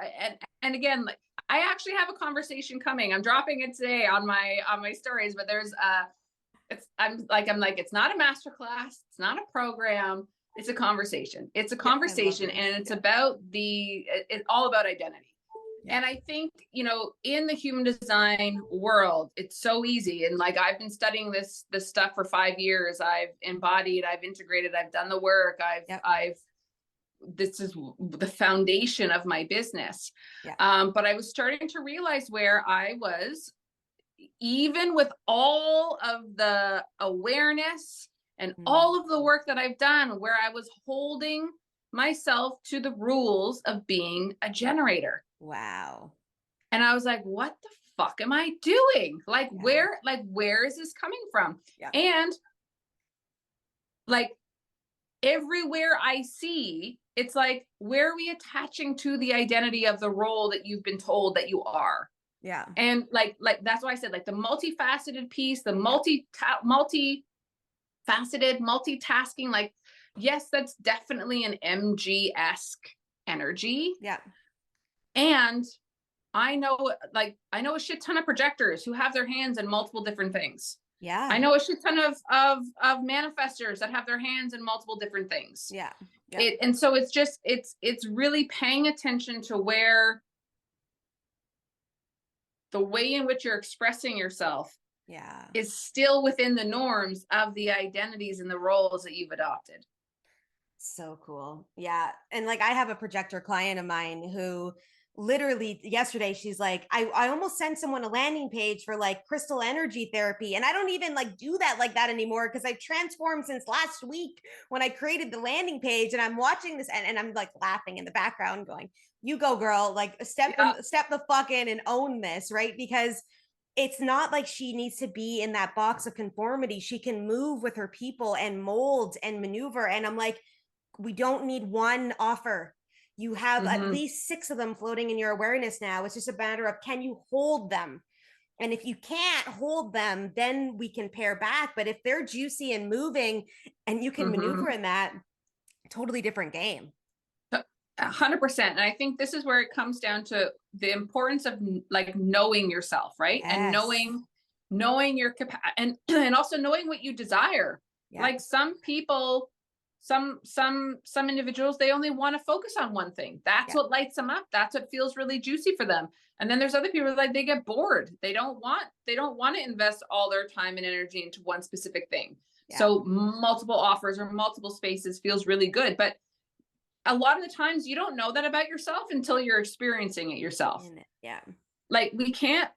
S2: and again, like I actually have a conversation coming. I'm dropping it today on my stories, but there's I'm like, it's not a masterclass. It's not a program. It's a conversation. It's a conversation, and it's about it's all about identity. And I think, in the human design world, it's so easy. And like, I've been studying this stuff for 5 years. I've embodied, I've integrated, I've done the work. This is the foundation of my business. But I was starting to realize where I was, even with all of the awareness and
S1: Mm.
S2: all of the work that I've done where I was holding myself to the rules of being a generator.
S1: Wow.
S2: And I was like, what the fuck am I doing?
S1: Yeah.
S2: Where is this coming from?
S1: Yeah.
S2: And like everywhere I see, it's like, where are we attaching to the identity of the role that you've been told that you are?
S1: Yeah.
S2: And that's why I said, like, the multifaceted piece, the
S1: Yeah.
S2: multifaceted multitasking, like, yes, that's definitely an MG-esque energy.
S1: Yeah.
S2: And I know a shit ton of projectors who have their hands in multiple different things. I
S1: Yeah.
S2: know a shit ton of manifestors that have their hands in multiple different things.
S1: Yeah. Yeah.
S2: And so it's just it's really paying attention to where the way in which you're expressing yourself
S1: Yeah.
S2: is still within the norms of the identities and the roles that you've adopted.
S1: So cool. Yeah. And like I have a projector client of mine who literally yesterday she's like, I almost sent someone a landing page for like crystal energy therapy. And I don't even like do that like that anymore because I've transformed since last week when I created the landing page. And I'm watching this and I'm like laughing in the background, going, you go, girl, like step
S2: Yeah.
S1: the fuck in and own this, right? Because it's not like she needs to be in that box of conformity. She can move with her people and mold and maneuver. And I'm like, we don't need one offer. You have at
S2: Mm-hmm.
S1: least 6 of them floating in your awareness now. It's just a matter of, can you hold them? And if you can't hold them, then we can pair back. But if they're juicy and moving and you can
S2: Mm-hmm.
S1: maneuver in that, totally different game.
S2: 100%. And I think this is where it comes down to the importance of like knowing yourself, right? And
S1: Yes.
S2: knowing your capacity and also knowing what you desire.
S1: Yeah.
S2: Like some people, some individuals, they only want to focus on one thing. That's
S1: Yeah.
S2: what lights them up. That's what feels really juicy for them. And then there's other people like they get bored. They don't want to invest all their time and energy into one specific thing.
S1: Yeah.
S2: So multiple offers or multiple spaces feels really good. But a lot of the times you don't know that about yourself until you're experiencing it yourself.
S1: Yeah.
S2: Like we can't,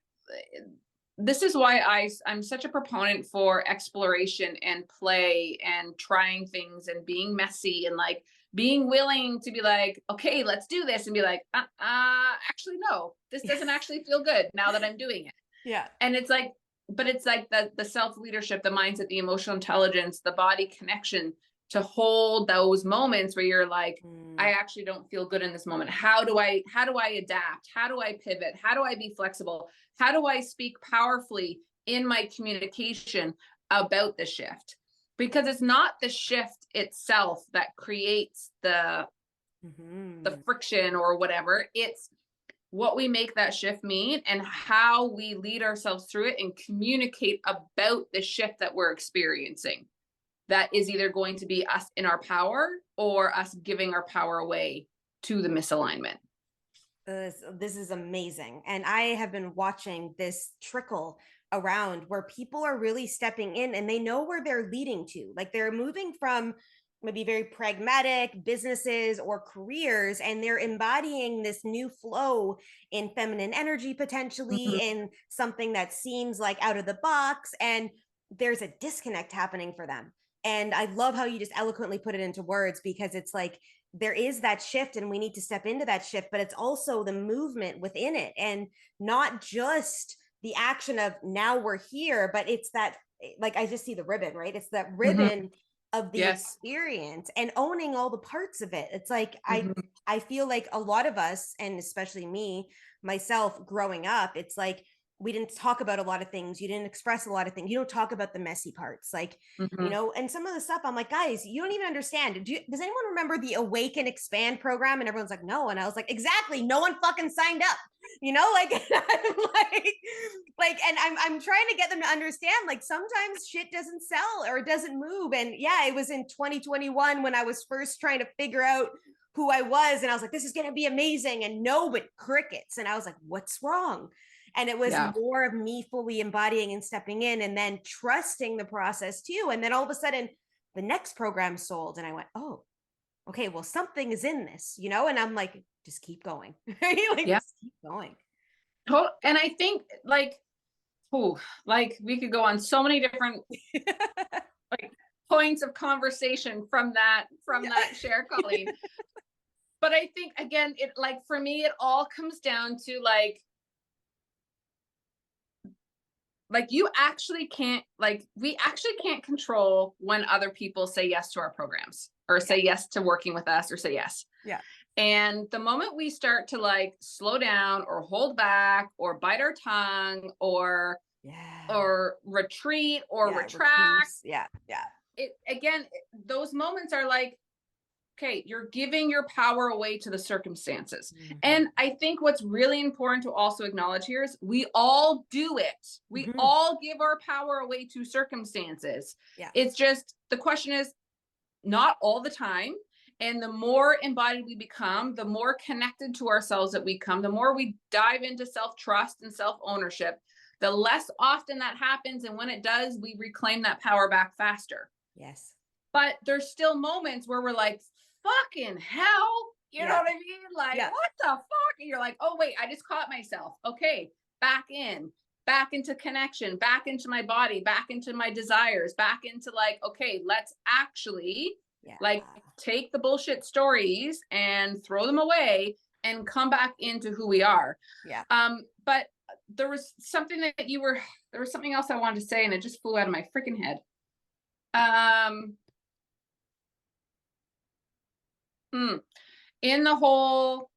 S2: this is why I'm such a proponent for exploration and play and trying things and being messy and like being willing to be like, okay, let's do this, and be like, actually no, this doesn't actually feel good now that I'm doing it.
S1: Yeah.
S2: And it's like, but it's like the self leadership, the mindset, the emotional intelligence, the body connection to hold those moments where you're like, I actually don't feel good in this moment. How do I adapt? How do I pivot? How do I be flexible? How do I speak powerfully in my communication about the shift? Because it's not the shift itself that creates the friction or whatever. It's what we make that shift mean and how we lead ourselves through it and communicate about the shift that we're experiencing. That is either going to be us in our power or us giving our power away to the misalignment.
S1: This is amazing. And I have been watching this trickle around where people are really stepping in and they know where they're leading to. Like they're moving from maybe very pragmatic businesses or careers, and they're embodying this new flow in feminine energy, potentially in something that seems like out of the box. And there's a disconnect happening for them. And I love how you just eloquently put it into words, because it's like there is that shift and we need to step into that shift, but it's also the movement within it, and not just the action of now we're here, but it's that, like, I just see the ribbon, right? It's that ribbon of the
S2: Yes.
S1: experience and owning all the parts of it. It's like
S2: Mm-hmm.
S1: I feel like a lot of us, and especially me myself growing up, it's like we didn't talk about a lot of things. You didn't express a lot of things. You don't talk about the messy parts, like,
S2: Mm-hmm.
S1: and some of the stuff I'm like, guys, you don't even understand. Does anyone remember the Awake and Expand program? And everyone's like, no. And I was like, exactly. No one fucking signed up, like, I'm and I'm trying to get them to understand, like, sometimes shit doesn't sell or it doesn't move. And yeah, it was in 2021 when I was first trying to figure out who I was. And I was like, this is going to be amazing. And no, but crickets. And I was like, what's wrong? And it was more of me fully embodying and stepping in and then trusting the process too. And then all of a sudden the next program sold. And I went, oh, okay, well, something is in this, and I'm like, just keep going. Just keep going.
S2: And I think like we could go on so many different, like points of conversation from that share, Colleen. But I think, again, it, like, for me, it all comes down to you actually can't, like, we actually can't control when other people say yes to our programs or say yes to working with us or say yes.
S1: Yeah.
S2: And the moment we start to like slow down or hold back or bite our tongue or retreat or retract.
S1: Yeah.
S2: It, again, those moments are like, okay, you're giving your power away to the circumstances.
S1: Mm-hmm.
S2: And I think what's really important to also acknowledge here is we all do it. We all give our power away to circumstances.
S1: Yeah.
S2: It's just, the question is, not all the time. And the more embodied we become, the more connected to ourselves that we come, the more we dive into self-trust and self-ownership, the less often that happens. And when it does, we reclaim that power back faster.
S1: Yes.
S2: But there's still moments where we're like, fucking hell, you know what I mean? Like, what the fuck? And you're like, oh, wait, I just caught myself. Okay, back into connection, back into my body, back into my desires, back into like, okay, let's actually like take the bullshit stories and throw them away and come back into who we are.
S1: Yeah.
S2: But there was something else I wanted to say and it just flew out of my freaking head. In the whole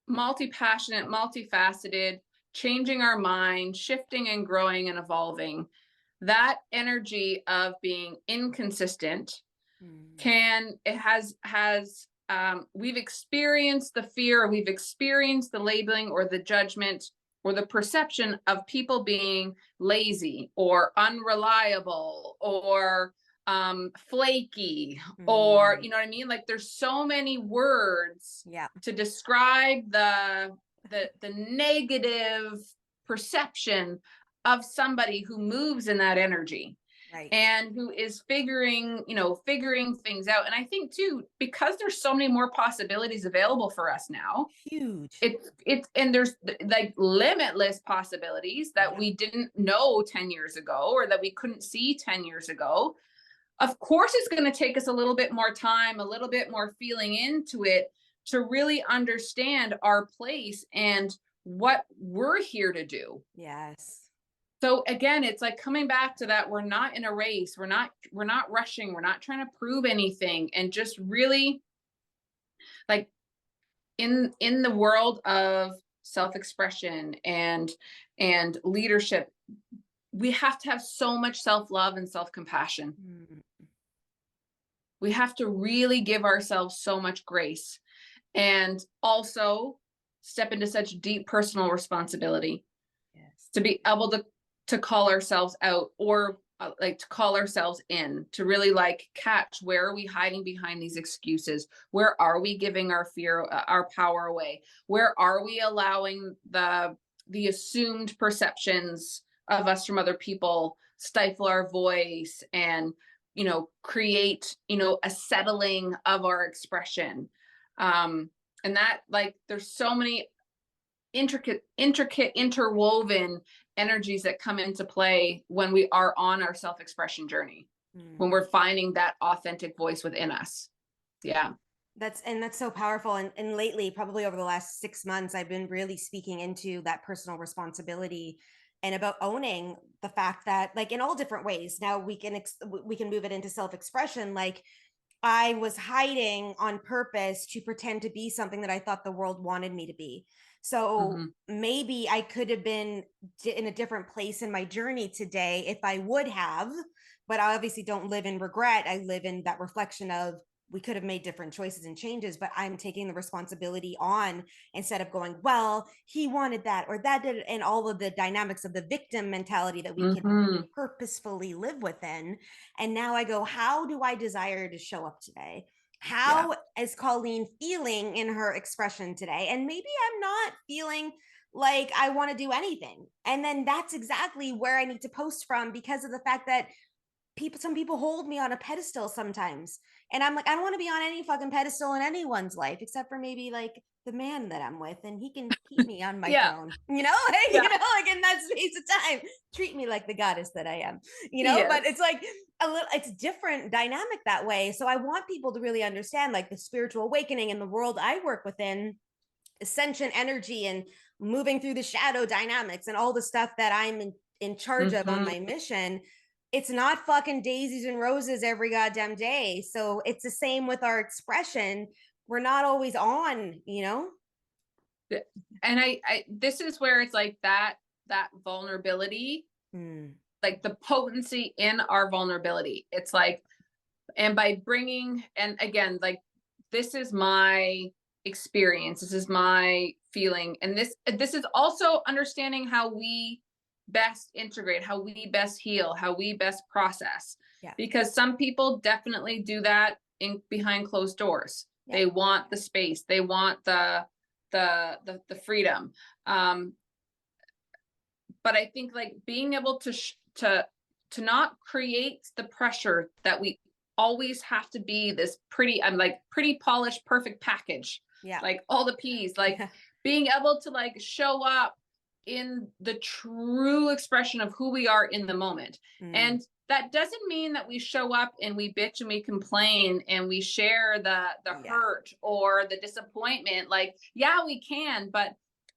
S2: multi-passionate, multifaceted, changing our mind, shifting and growing and evolving, that energy of being inconsistent we've experienced the fear, we've experienced the labeling or the judgment or the perception of people being lazy or unreliable or flaky or, you know what I mean? Like, there's so many words to describe the negative perception of somebody who moves in that energy. Right. And who is figuring things out. And I think too, because there's so many more possibilities available for us now,
S1: huge.
S2: And there's like limitless possibilities that we didn't know 10 years ago or that we couldn't see 10 years ago. Of course, it's going to take us a little bit more time, a little bit more feeling into it to really understand our place and what we're here to do.
S1: Yes.
S2: So again, it's like coming back to that. We're not in a race. We're not rushing. We're not trying to prove anything. And just really like in the world of self-expression and leadership, we have to have so much self-love and self-compassion. We have to really give ourselves so much grace and also step into such deep personal responsibility to be able to call ourselves out or like to call ourselves in, to really like catch, where are we hiding behind these excuses? Where are we giving our fear, our power away? Where are we allowing the assumed perceptions of us from other people stifle our voice and, create, a settling of our expression? And that, like, there's so many intricate, interwoven energies that come into play when we are on our self-expression journey, when we're finding that authentic voice within us. Yeah.
S1: That's so powerful. And lately, probably over the last 6 months, I've been really speaking into that personal responsibility and about owning the fact that, like, in all different ways, now we can move it into self-expression. Like, I was hiding on purpose to pretend to be something that I thought the world wanted me to be. So maybe I could have been in a different place in my journey today if I would have, but I obviously don't live in regret. I live in that reflection of, we could have made different choices and changes, but I'm taking the responsibility on, instead of going, well, he wanted that or that did, and all of the dynamics of the victim mentality that we can purposefully live within. And now I go, how do I desire to show up today? How is Colleen feeling in her expression today? And maybe I'm not feeling like I want to do anything. And then that's exactly where I need to post from, because of the fact that some people hold me on a pedestal sometimes. And I'm like, I don't want to be on any fucking pedestal in anyone's life except for maybe like the man that I'm with, and he can keep me on my
S2: Yeah.
S1: throne, like,
S2: Yeah.
S1: like in that space of time, treat me like the goddess that I am, but
S2: Yes.
S1: it's like it's different dynamic that way. So I want people to really understand like the spiritual awakening and the world I work within, ascension energy and moving through the shadow dynamics and all the stuff that I'm in charge of on
S2: Mhm.
S1: my mission. It's not fucking daisies and roses every goddamn day. So it's the same with our expression. We're not always on.
S2: And I this is where it's like that vulnerability, like the potency in our vulnerability. It's like, and by bringing, and again, like, this is my experience, this is my feeling, and this is also understanding how we best integrate, how we best heal, how we best process.
S1: Yeah.
S2: Because some people definitely do that in behind closed doors.
S1: Yeah.
S2: They want the space, they want the freedom. But I think like being able to not create the pressure that we always have to be this pretty, I'm like pretty polished, perfect package.
S1: Yeah.
S2: Like all the P's, like being able to like show up in the true expression of who we are in the moment. And that doesn't mean that we show up and we bitch and we complain and we share the hurt or the disappointment. Like, yeah, we can, but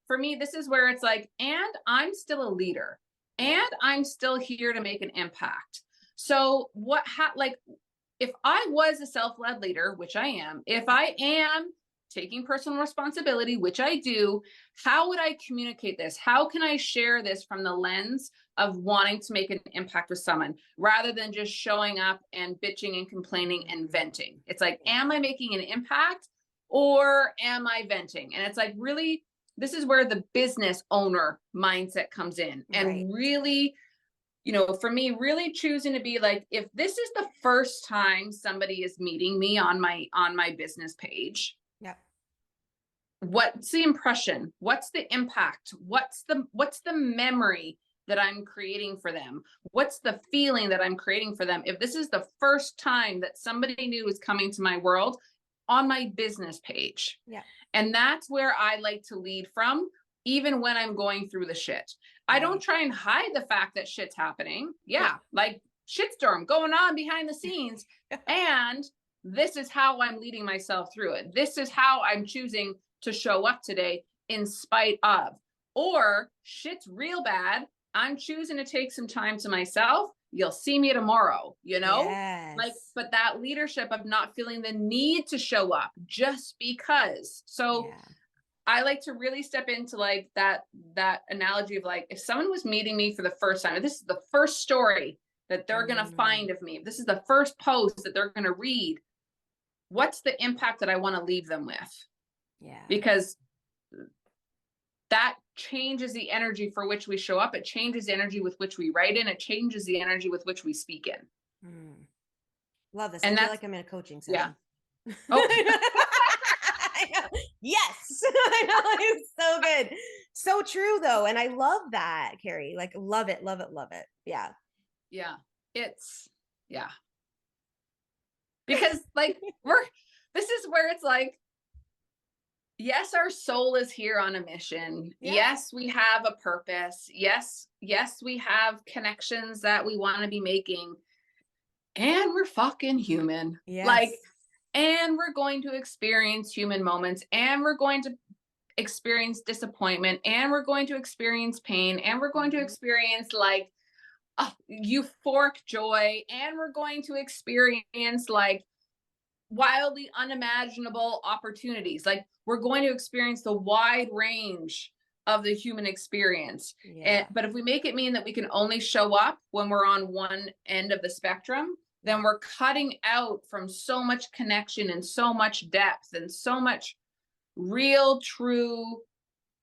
S2: for me, this is where it's like, and I'm still a leader and I'm still here to make an impact. So like, if I was a self-led leader, which I am, if I am taking personal responsibility, which I do, how would I communicate this? How can I share this from the lens of wanting to make an impact with someone rather than just showing up and bitching and complaining and venting? It's like, am I making an impact or am I venting? And it's like, really, this is where the business owner mindset comes in. And really, for me, really choosing to be like, if this is the first time somebody is meeting me on my business page, what's the impression? What's the impact? What's the memory that I'm creating for them? What's the feeling that I'm creating for them? If this is the first time that somebody new is coming to my world on my business page. And that's where I like to lead from, even when I'm going through the shit. I don't try and hide the fact that shit's happening. Like shitstorm going on behind the scenes. And this is how I'm leading myself through it. This is how I'm choosing to show up today in spite of, or shit's real bad. I'm choosing to take some time to myself. You'll see me tomorrow, like, but that leadership of not feeling the need to show up just because. So I like to really step into like that analogy of like, if someone was meeting me for the first time, if this is the first story that they're going to find of me, if this is the first post that they're going to read, what's the impact that I want to leave them with? Because that changes the energy for which we show up. It changes the energy with which we write in. It changes the energy with which we speak in.
S1: Love this. And I feel like I'm in a coaching session.
S2: Oh.
S1: Yes. I know, it's so good. So true though. And I love that, Kari. Like, love it, love it, love it. Yeah.
S2: Because like this is where it's like, yes, our soul is here on a mission. Yes, we have a purpose. Yes, we have connections that we want to be making. And we're fucking human. Like, and we're going to experience human moments, and we're going to experience disappointment, and we're going to experience pain, and we're going to experience like euphoric joy, and we're going to experience like wildly unimaginable opportunities. Like, we're going to experience the wide range of the human experience. But if we make it mean that we can only show up when we're on one end of the spectrum, then we're cutting out from so much connection and so much depth and so much real, true,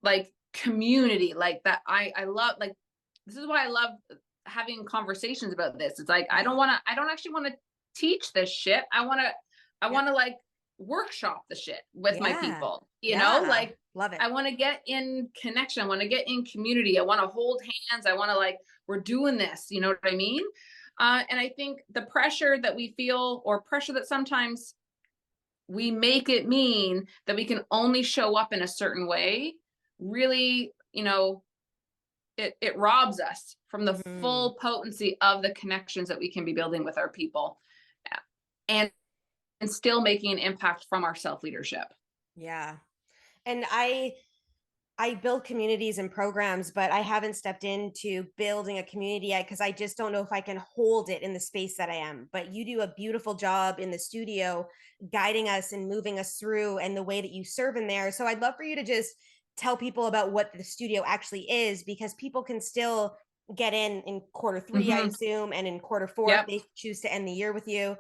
S2: like community. Like that, I love, like, this is why I love having conversations about this. It's like, I don't actually want to teach this shit. I want to like workshop the shit with my people, you know, like,
S1: love it.
S2: I want to get in connection. I want to get in community. I want to hold hands. I want to like, we're doing this, you know what I mean? And I think the pressure that we feel, or pressure that sometimes we make it mean that we can only show up in a certain way, really, it robs us from the
S1: Hmm.
S2: full potency of the connections that we can be building with our people, and still making an impact from our self leadership.
S1: Yeah. And I build communities and programs, but I haven't stepped into building a community yet because I just don't know if I can hold it in the space that I am. But you do a beautiful job in the studio guiding us and moving us through and the way that you serve in there. So I'd love for you to just tell people about what the studio actually is, because people can still get in quarter 3, I
S2: Mm-hmm.
S1: assume, and in quarter 4 if
S2: Yep.
S1: they choose to end the year with you.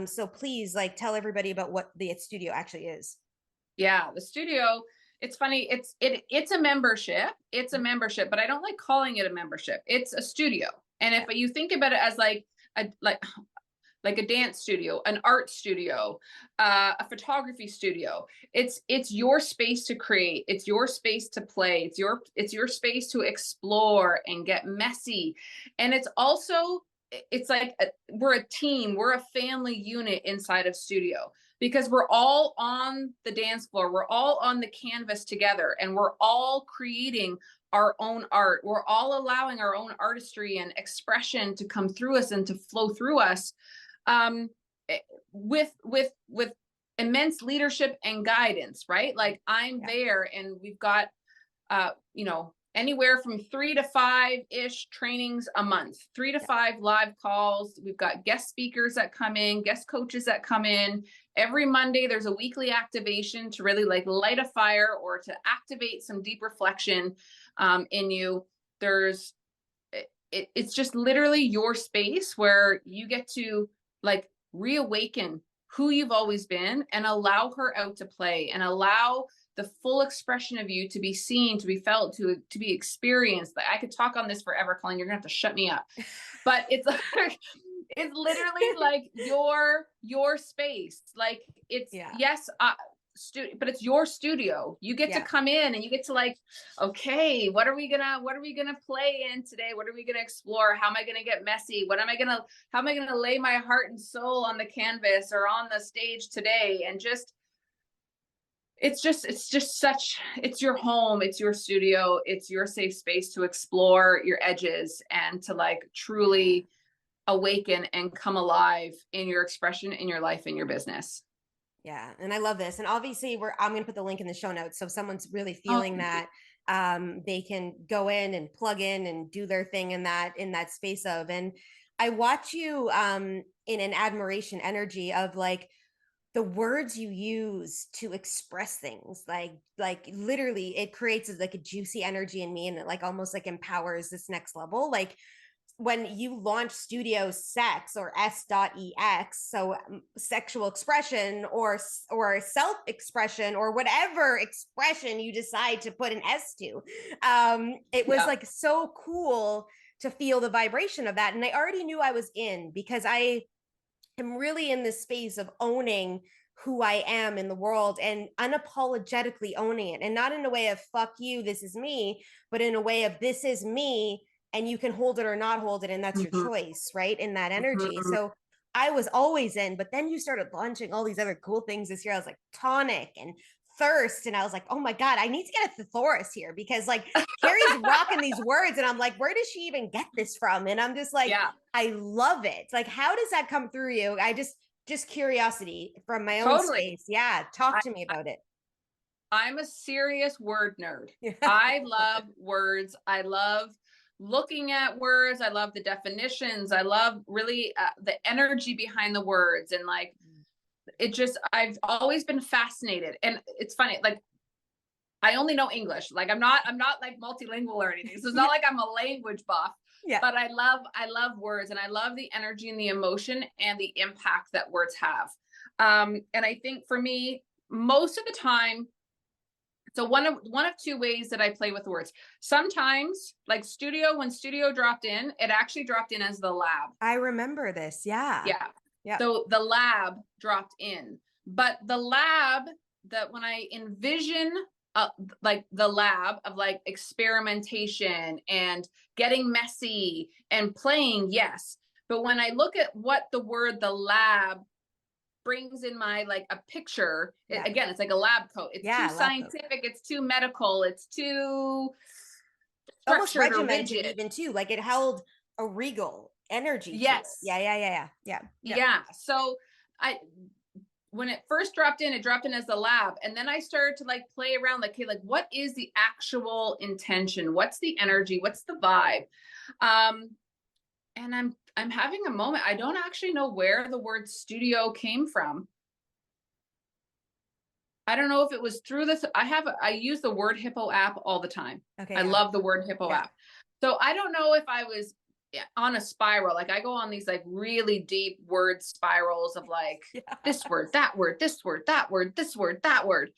S1: So please, like, tell everybody about what the studio actually is.
S2: Yeah, the studio, it's funny, it's a membership. It's a
S1: Mhm.
S2: membership, but I don't like calling it a membership. It's a studio. And if
S1: Yeah.
S2: you think about it as a like a dance studio, an art studio, a photography studio, it's your space to create, it's your space to play, it's your space to explore and get messy. And it's also, it's like we're a team, we're a family unit inside of studio, because we're all on the dance floor, we're all on the canvas together, and we're all creating our own art. We're all allowing our own artistry and expression to come through us and to flow through us, um, with immense leadership and guidance, right? Like, I'm
S1: Yeah.
S2: there, and we've got anywhere from 3 to 5-ish trainings a month, 3 to 5 live calls. We've got guest speakers that come in, guest coaches that come in. Every Monday, there's a weekly activation to really like light a fire or to activate some deep reflection in you. There's it's just literally your space where you get to like reawaken who you've always been and allow her out to play and allow the full expression of you to be seen, to be felt, to be experienced. Like, I could talk on this forever, Colleen. You're gonna have to shut me up. But it's like, it's literally like your space. Like, it's,
S1: Yeah.
S2: yes, but it's your studio. You get to
S1: Yeah.
S2: come in and you get to like, okay, what are we gonna play in today? What are we gonna explore? How am I gonna get messy? How am I gonna lay my heart and soul on the canvas or on the stage today? And just, it's your home, it's your studio, it's your safe space to explore your edges and to like truly awaken and come alive in your expression, in your life, in your business.
S1: Yeah, and I love this. And obviously, I'm going to put the link in the show notes. So if someone's really
S2: Oh,
S1: feeling
S2: thank you.
S1: that, they can go in and plug in and do their thing in that space of. And I watch you in an admiration energy of like the words you use to express things. Like literally, it creates like a juicy energy in me, and it like almost like empowers this next level. Like when you launch studio sex or s.ex, so sexual expression or self expression or whatever expression you decide to put an s to, it was
S2: Yeah.
S1: like so cool to feel the vibration of that. And I already knew I was in, because I am really in this space of owning who I am in the world and unapologetically owning it. And not in a way of fuck you, this is me, but in a way of this is me, and you can hold it or not hold it. And that's your
S2: Mhm,
S1: choice, right? In that energy.
S2: mhm.
S1: So I was always in, but then you started launching all these other cool things this year. I was like tonic and thirst. And I was like, oh my God, I need to get a thesaurus here, because like Kari's rocking these words. And I'm like, where does she even get this from? And I'm just like,
S2: Yeah,
S1: I love it. Like, how does that come through you? I just curiosity from my own
S2: totally.
S1: space. Yeah, talk
S2: I,
S1: to me about it.
S2: I'm a serious word nerd.
S1: Yeah.
S2: I love words. I love looking at words. I love the definitions. I love really the energy behind the words. And like, I've always been fascinated. And it's funny, like, I only know English. Like, I'm not like multilingual or anything. So it's not
S1: Yeah.
S2: like I'm a language buff,
S1: Yeah.
S2: but I love words, and I love the energy and the emotion and the impact that words have. And I think for me, most of the time, so one of two ways that I play with words. Sometimes, like studio, when studio dropped in, it actually dropped in as the lab.
S1: I remember this. Yeah.
S2: Yeah.
S1: Yeah.
S2: So the lab dropped in, but the lab, that when I envision like the lab of like experimentation and getting messy and playing, yes. But when I look at what the word the lab brings in my like a picture, again, it's like a lab coat. It's too scientific, it's too medical, it's too
S1: almost
S2: structured or
S1: regimented
S2: rigid.
S1: even too. Like it held a regal energy to it.
S2: Yes.
S1: Yeah.
S2: So when it first dropped in, it dropped in as the lab. And then I started to like play around, like, okay, like what is the actual intention? What's the energy? What's the vibe? And I'm having a moment. I don't actually know where the word studio came from. I don't know if it was through this. I use the word hippo app all the time. Okay. I love the word hippo app. So I don't know if I was on a spiral. Like I go on these like really deep word spirals of like this word, that word, this word, that word, this word, that word.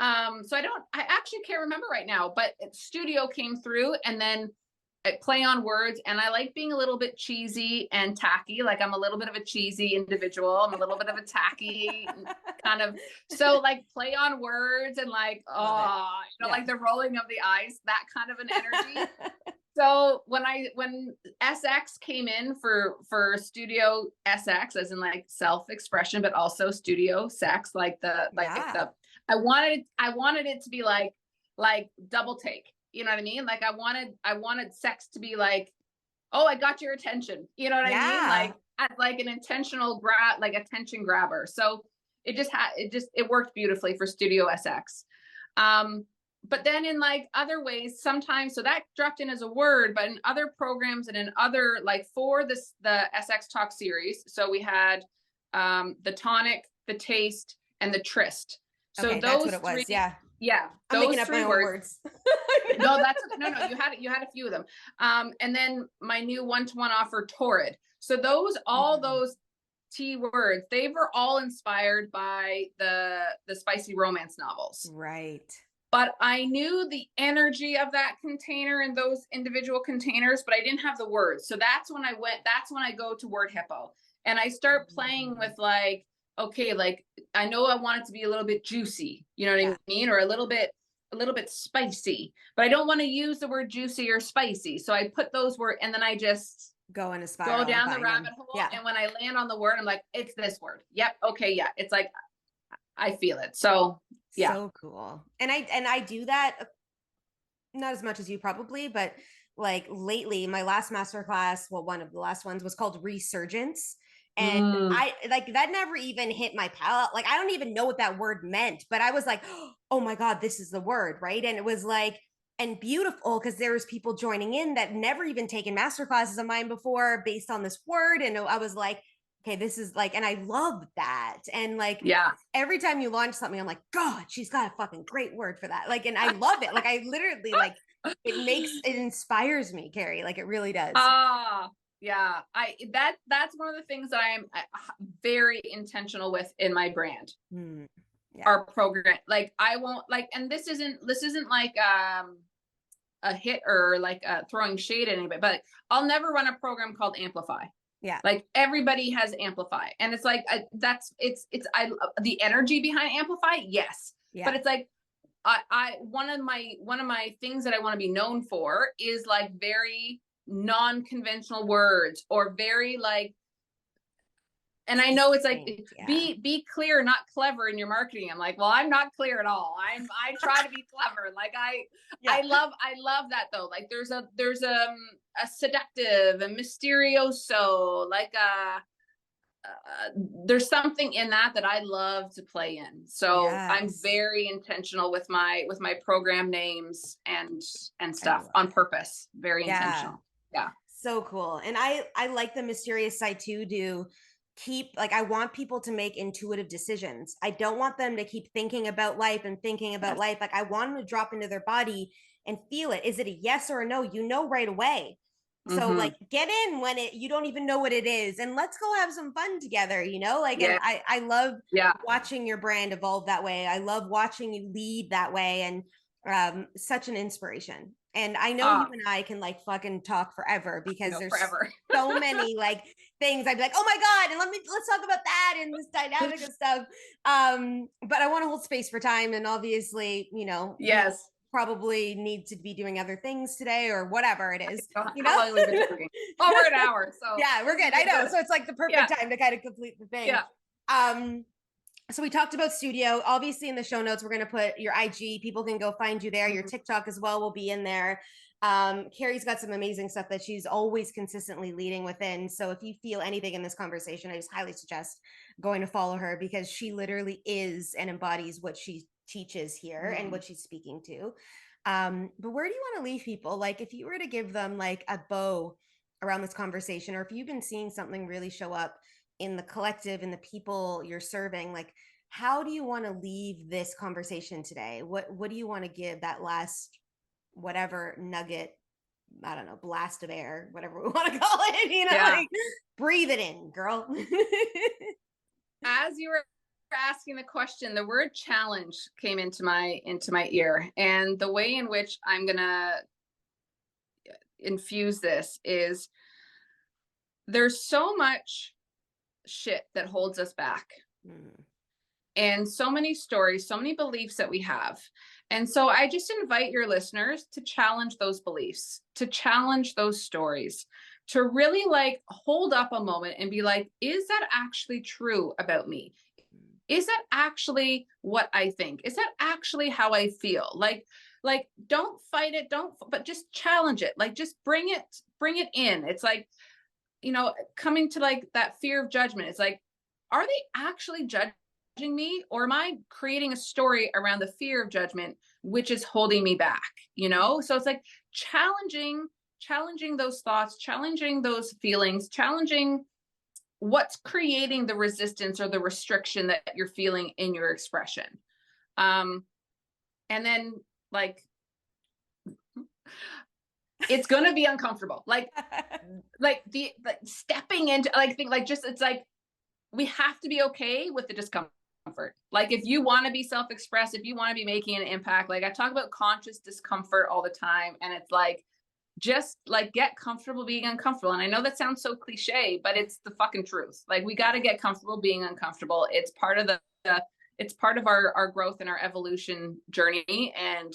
S2: So I actually can't remember right now, but studio came through, and then I play on words, and I like being a little bit cheesy and tacky. Like I'm a little bit of a cheesy individual. I'm a little bit of a tacky kind of, so like play on words and like, like the rolling of the eyes, that kind of an energy. So when SX came in for Studio SX, as in like self-expression, but also studio sex, like I wanted it to be like double take. You know what I mean? Like I wanted sex to be like, oh, I got your attention. You know what I mean? Like an intentional attention grabber. So it worked beautifully for Studio SX. But then in like other ways, sometimes, so that dropped in as a word, but in other programs and in other, like for the SX Talk series. So we had the tonic, the taste, and the tryst. So
S1: okay, that's what it was. Yeah.
S2: I'm
S1: making up my own words.
S2: No, you had a few of them. And then my new one-to-one offer, torrid. So all those T words, they were all inspired by the spicy romance novels.
S1: Right.
S2: But I knew the energy of that container and those individual containers, but I didn't have the words. So that's when I go to word hippo, and I start playing with like, okay, like I know I want it to be a little bit juicy, you know what I mean? Or a little bit spicy, but I don't want to use the word juicy or spicy. So I put those words, and then I just
S1: go in a spiral,
S2: go down the rabbit hole. Yeah. And when I land on the word, I'm like, it's this word. Yep. Okay. Yeah. It's like, I feel it. So yeah.
S1: So cool. And I do that not as much as you probably, but like lately my last masterclass, well, one of the last ones was called Resurgence. And I like that never even hit my palate. Like, I don't even know what that word meant, but I was like, oh my God, this is the word. Right. And it was like, and beautiful because there was people joining in that never even taken master classes of mine before based on this word. And I was like, okay, this is like, and I love that. And like, every time you launch something, I'm like, God, she's got a fucking great word for that. Like, and I love it. Like, I literally like, it inspires me, Kari. Like, it really does.
S2: Yeah, that's one of the things that I am very intentional with in my brand. Our program, like I won't like, and this isn't like a hit or like throwing shade at anybody, but I'll never run a program called Amplify.
S1: Yeah,
S2: like everybody has Amplify, and it's like the energy behind Amplify, yes, but it's like one of my things that I want to be known for is like very non-conventional words, or very like, and I know it's like be clear, not clever in your marketing. I'm like, well, I'm not clear at all. I try to be clever. Like I love that though. Like there's a seductive and mysterioso, like there's something in that I love to play in. So I'm very intentional with my program names and stuff on purpose. Very intentional. Yeah.
S1: So cool. And I like the mysterious side too, to keep, like, I want people to make intuitive decisions. I don't want them to keep thinking about life and thinking about life. Like, I want them to drop into their body and feel it. Is it a yes or a no? You know right away. So like, get in when you don't even know what it is, and let's go have some fun together, you know? Like, and I love watching your brand evolve that way. I love watching you lead that way, and such an inspiration. And I know you and I can like fucking talk forever, because there's so many like things I'd be like, oh my God, and let's talk about that and this dynamic of stuff. But I want to hold space for time, and obviously, you know, probably need to be doing other things today or whatever it is, you know?
S2: How long have we been talking? Over an hour. So
S1: yeah, we're good. I know. So it's like the perfect
S2: yeah.
S1: time to kind of complete the thing.
S2: Yeah.
S1: So we talked about studio. Obviously, in the show notes, we're going to put your IG. People can go find you there. Your TikTok as well will be in there. Kari's got some amazing stuff that she's always consistently leading within. So if you feel anything in this conversation, I just highly suggest going to follow her because she literally is and embodies what she teaches here and what she's speaking to. But where do you want to leave people? Like if you were to give them like a bow around this conversation, or if you've been seeing something really show up in the collective and the people you're serving, like how do you want to leave this conversation today? What do you want to give that last whatever nugget, I don't know, blast of air, whatever we want to call it, you know, like breathe it in, girl.
S2: As you were asking the question, the word challenge came into my ear, and the way in which I'm gonna infuse this is there's so much shit that holds us back. And so many stories, so many beliefs that we have. And so I just invite your listeners to challenge those beliefs, to challenge those stories, to really like hold up a moment and be like, is that actually true about me? Is that actually what I think? Is that actually how I feel? Like don't fight it, but just challenge it. Like just bring it in. It's like, you know, coming to like that fear of judgment. It's like, are they actually judging me, or am I creating a story around the fear of judgment, which is holding me back, you know? So it's like challenging those thoughts, challenging those feelings, challenging what's creating the resistance or the restriction that you're feeling in your expression. And then like, it's going to be uncomfortable. Like stepping into just, it's like, we have to be okay with the discomfort. Like if you want to be self-expressed, if you want to be making an impact, like I talk about conscious discomfort all the time. And it's like, just like get comfortable being uncomfortable. And I know that sounds so cliche, but it's the fucking truth. Like we got to get comfortable being uncomfortable. It's part of it's part of our growth and our evolution journey. And,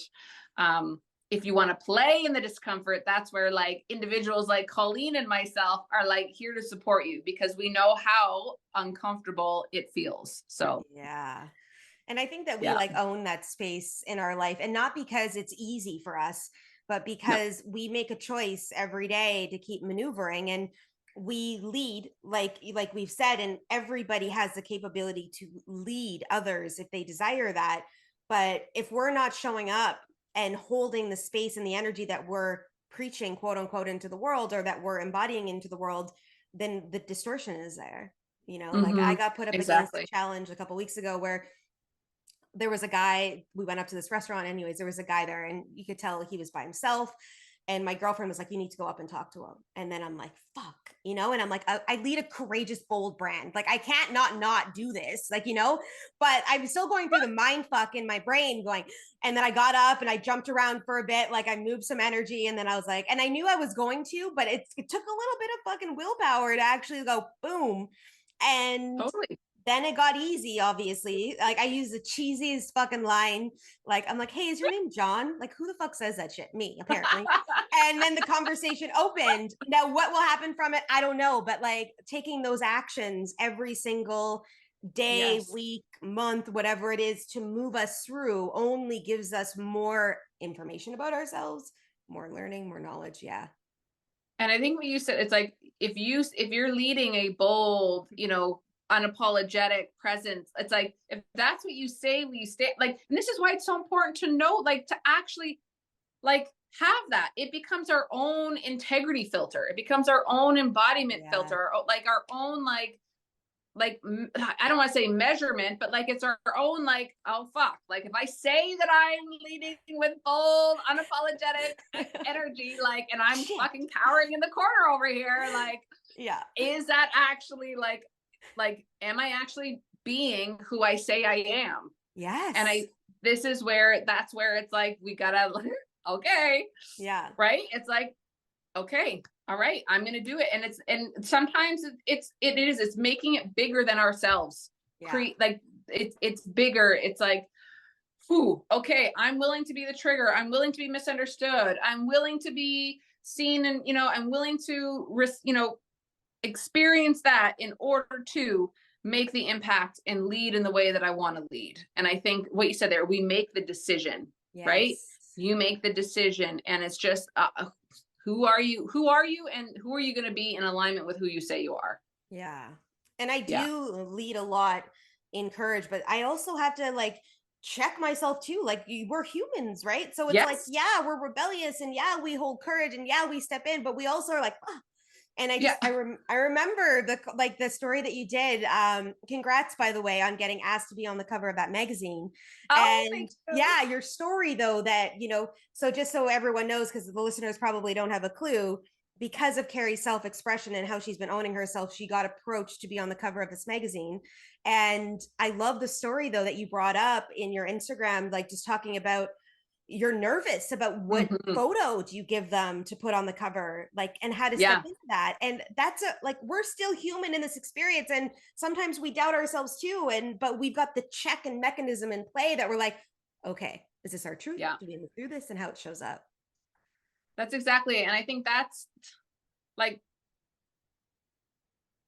S2: if you want to play in the discomfort, that's where like individuals like Colleen and myself are like here to support you because we know how uncomfortable it feels. So
S1: yeah. And I think that we like own that space in our life, and not because it's easy for us, but because we make a choice every day to keep maneuvering, and we lead like we've said, and everybody has the capability to lead others if they desire that. But if we're not showing up and holding the space and the energy that we're preaching, quote unquote, into the world, or that we're embodying into the world, then the distortion is there. You know, like I got put up against a challenge a couple of weeks ago where there was a guy, we went up to this restaurant anyways, there was a guy there and you could tell he was by himself. And my girlfriend was like, you need to go up and talk to him. And then I'm like, fuck, you know? And I'm like, I lead a courageous, bold brand. Like I can't not do this, like, you know, but I'm still going through the mind fuck in my brain going. And then I got up and I jumped around for a bit. Like I moved some energy. And then I was like, and I knew I was going to, but it took a little bit of fucking willpower to actually go boom. And then it got easy, obviously. Like I use the cheesiest fucking line. Like I'm like, hey, is your name John? Like who the fuck says that shit? Me, apparently. And then the conversation opened. Now what will happen from it? I don't know. But like taking those actions every single day, week, month, whatever it is to move us through only gives us more information about ourselves, more learning, more knowledge. Yeah.
S2: And I think what you said, it's like, if you're leading a bold, you know, unapologetic presence, it's like, if that's what you say, we stay like, and this is why it's so important to know, like, to actually like have that. It becomes our own integrity filter. It becomes our own embodiment filter, like our own, like, I don't want to say measurement, but like it's our own, like, oh fuck, like if I say that I'm leading with bold unapologetic energy, like, and I'm fucking cowering in the corner over here, like, is that actually like am I actually being who I say I am?
S1: Yes.
S2: And that's where it's like we gotta okay, right, it's like, okay, all right, I'm going to do it. And sometimes it's making it bigger than ourselves. Like it's bigger. It's like, Ooh, okay, I'm willing to be the trigger. I'm willing to be misunderstood. I'm willing to be seen, and I'm willing to experience that in order to make the impact and lead in the way that I want to lead. And I think what you said there, we make the decision, right?
S1: Yes.
S2: You make the decision, and it's just who are you? Who are you, and who are you going to be in alignment with who you say you are?
S1: Yeah. And I
S2: Yeah.
S1: do lead a lot in courage, but I also have to like check myself too. Like we're humans, right? So it's like,
S2: Yes.
S1: yeah, we're rebellious and yeah, we hold courage and yeah, we step in, but we also are like, "Ah." And I
S2: Yeah.
S1: just I remember the story that you did. Congrats, by the way, on getting asked to be on the cover of that magazine.
S2: Oh,
S1: And
S2: thank you.
S1: yeah, your story though, that so just so everyone knows, because the listeners probably don't have a clue, because of Kari's self-expression and how she's been owning herself, she got approached to be on the cover of this magazine. And I love the story though that you brought up in your Instagram, like just talking about you're nervous about what
S2: Mhm.
S1: photo do you give them to put on the cover, like, and how to step
S2: Yeah.
S1: into that. And that's like, we're still human in this experience, and sometimes we doubt ourselves too, but we've got the check and mechanism in play that we're like, okay, is this our truth?
S2: Yeah.
S1: Do we move through this? And how it shows up.
S2: That's exactly it. And I think that's like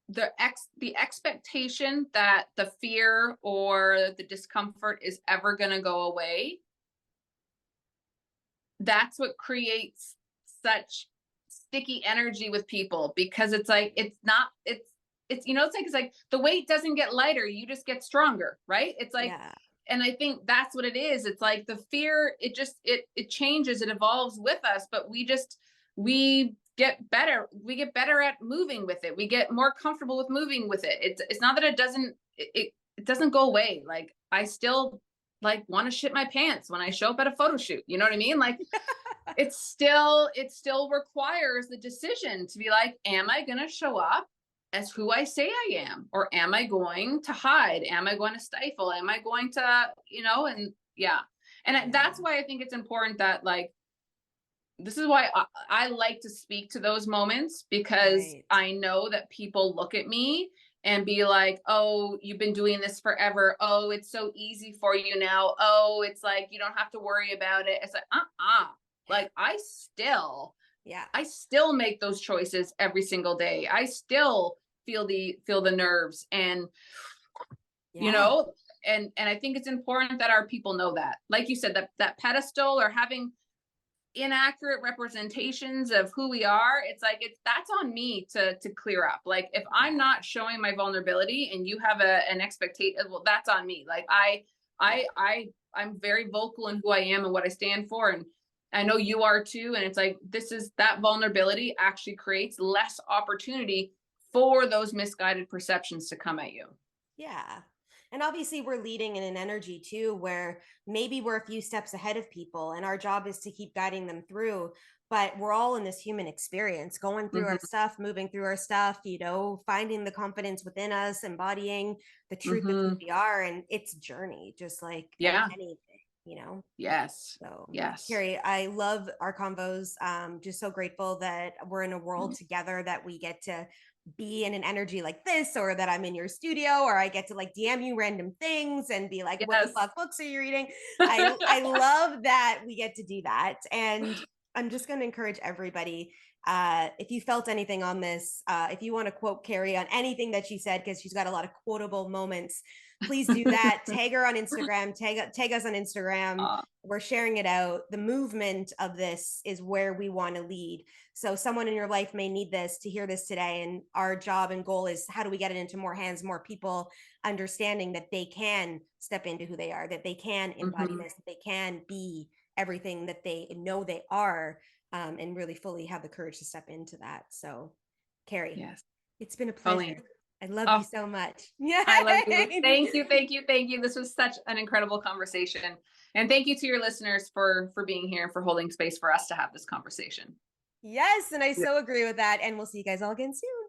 S2: the expectation that the fear or the discomfort is ever going to go away. That's what creates such sticky energy with people, because it's like it's like the weight doesn't get lighter, you just get stronger, right? It's like,
S1: Yeah.
S2: and I think that's what it is. It's like the fear, it changes, it evolves with us, but we get better at moving with it. We get more comfortable with moving with it. It's not that it doesn't go away. Like I still like want to shit my pants when I show up at a photo shoot. You know what I mean? Like it still requires the decision to be like, am I going to show up as who I say I am, or am I going to hide? Am I going to stifle? Am I going to, and yeah. And
S1: Yeah.
S2: that's why I think it's important that like, this is why I like to speak to those moments, because
S1: Right.
S2: I know that people look at me and be like, oh, you've been doing this forever. Oh, it's so easy for you now. Oh, it's like, you don't have to worry about it. It's like, like
S1: Yeah.
S2: I still make those choices every single day. I still feel the nerves, and you
S1: Yeah.
S2: know, and I think it's important that our people know that. Like you said, that pedestal or having inaccurate representations of who we are, it's like that's on me to clear up. Like if I'm
S1: Yeah.
S2: not showing my vulnerability and you have an expectation, well, that's on me. Like
S1: Yeah.
S2: I'm very vocal in who I am and what I stand for, and I know you are too. And it's like, this is that vulnerability actually creates less opportunity for those misguided perceptions to come at you.
S1: Yeah. And obviously, we're leading in an energy too, where maybe we're a few steps ahead of people, and our job is to keep guiding them through. But we're all in this human experience, going through our
S2: Mm-hmm.
S1: stuff, moving through our stuff, finding the confidence within us, embodying the truth of who
S2: Mm-hmm.
S1: we are. And it's a journey, just like
S2: Yeah.
S1: anything.
S2: Yes.
S1: So,
S2: Yes.
S1: Kari, I love our convos. Just so grateful that we're in a world
S2: Mm-hmm.
S1: together, that we get to be in an energy like this, or that I'm in your studio, or I get to like DM you random things and be like, what the
S2: Yes.
S1: fuck books are you reading? I love that we get to do that. And I'm just going to encourage everybody, if you felt anything on this, if you want to quote Kari on anything that she said, because she's got a lot of quotable moments, please do that. Tag her on Instagram, tag us on Instagram. We're sharing it out. The movement of this is where we want to lead. So someone in your life may need this to hear this today. And our job and goal is, how do we get it into more hands, more people, understanding that they can step into who they are, that they can embody
S2: Mm-hmm.
S1: this, that they can be everything that they know they are, and really fully have the courage to step into that. So, Kari,
S2: Yes.
S1: it's been a pleasure.
S2: Colleen.
S1: I love you
S2: Oh,
S1: so much. Yeah.
S2: I love you. Thank you. Thank you. Thank you. This was such an incredible conversation. And thank you to your listeners for being here and for holding space for us to have this conversation.
S1: Yes. And I
S2: Yeah.
S1: so agree with that. And we'll see you guys all again soon.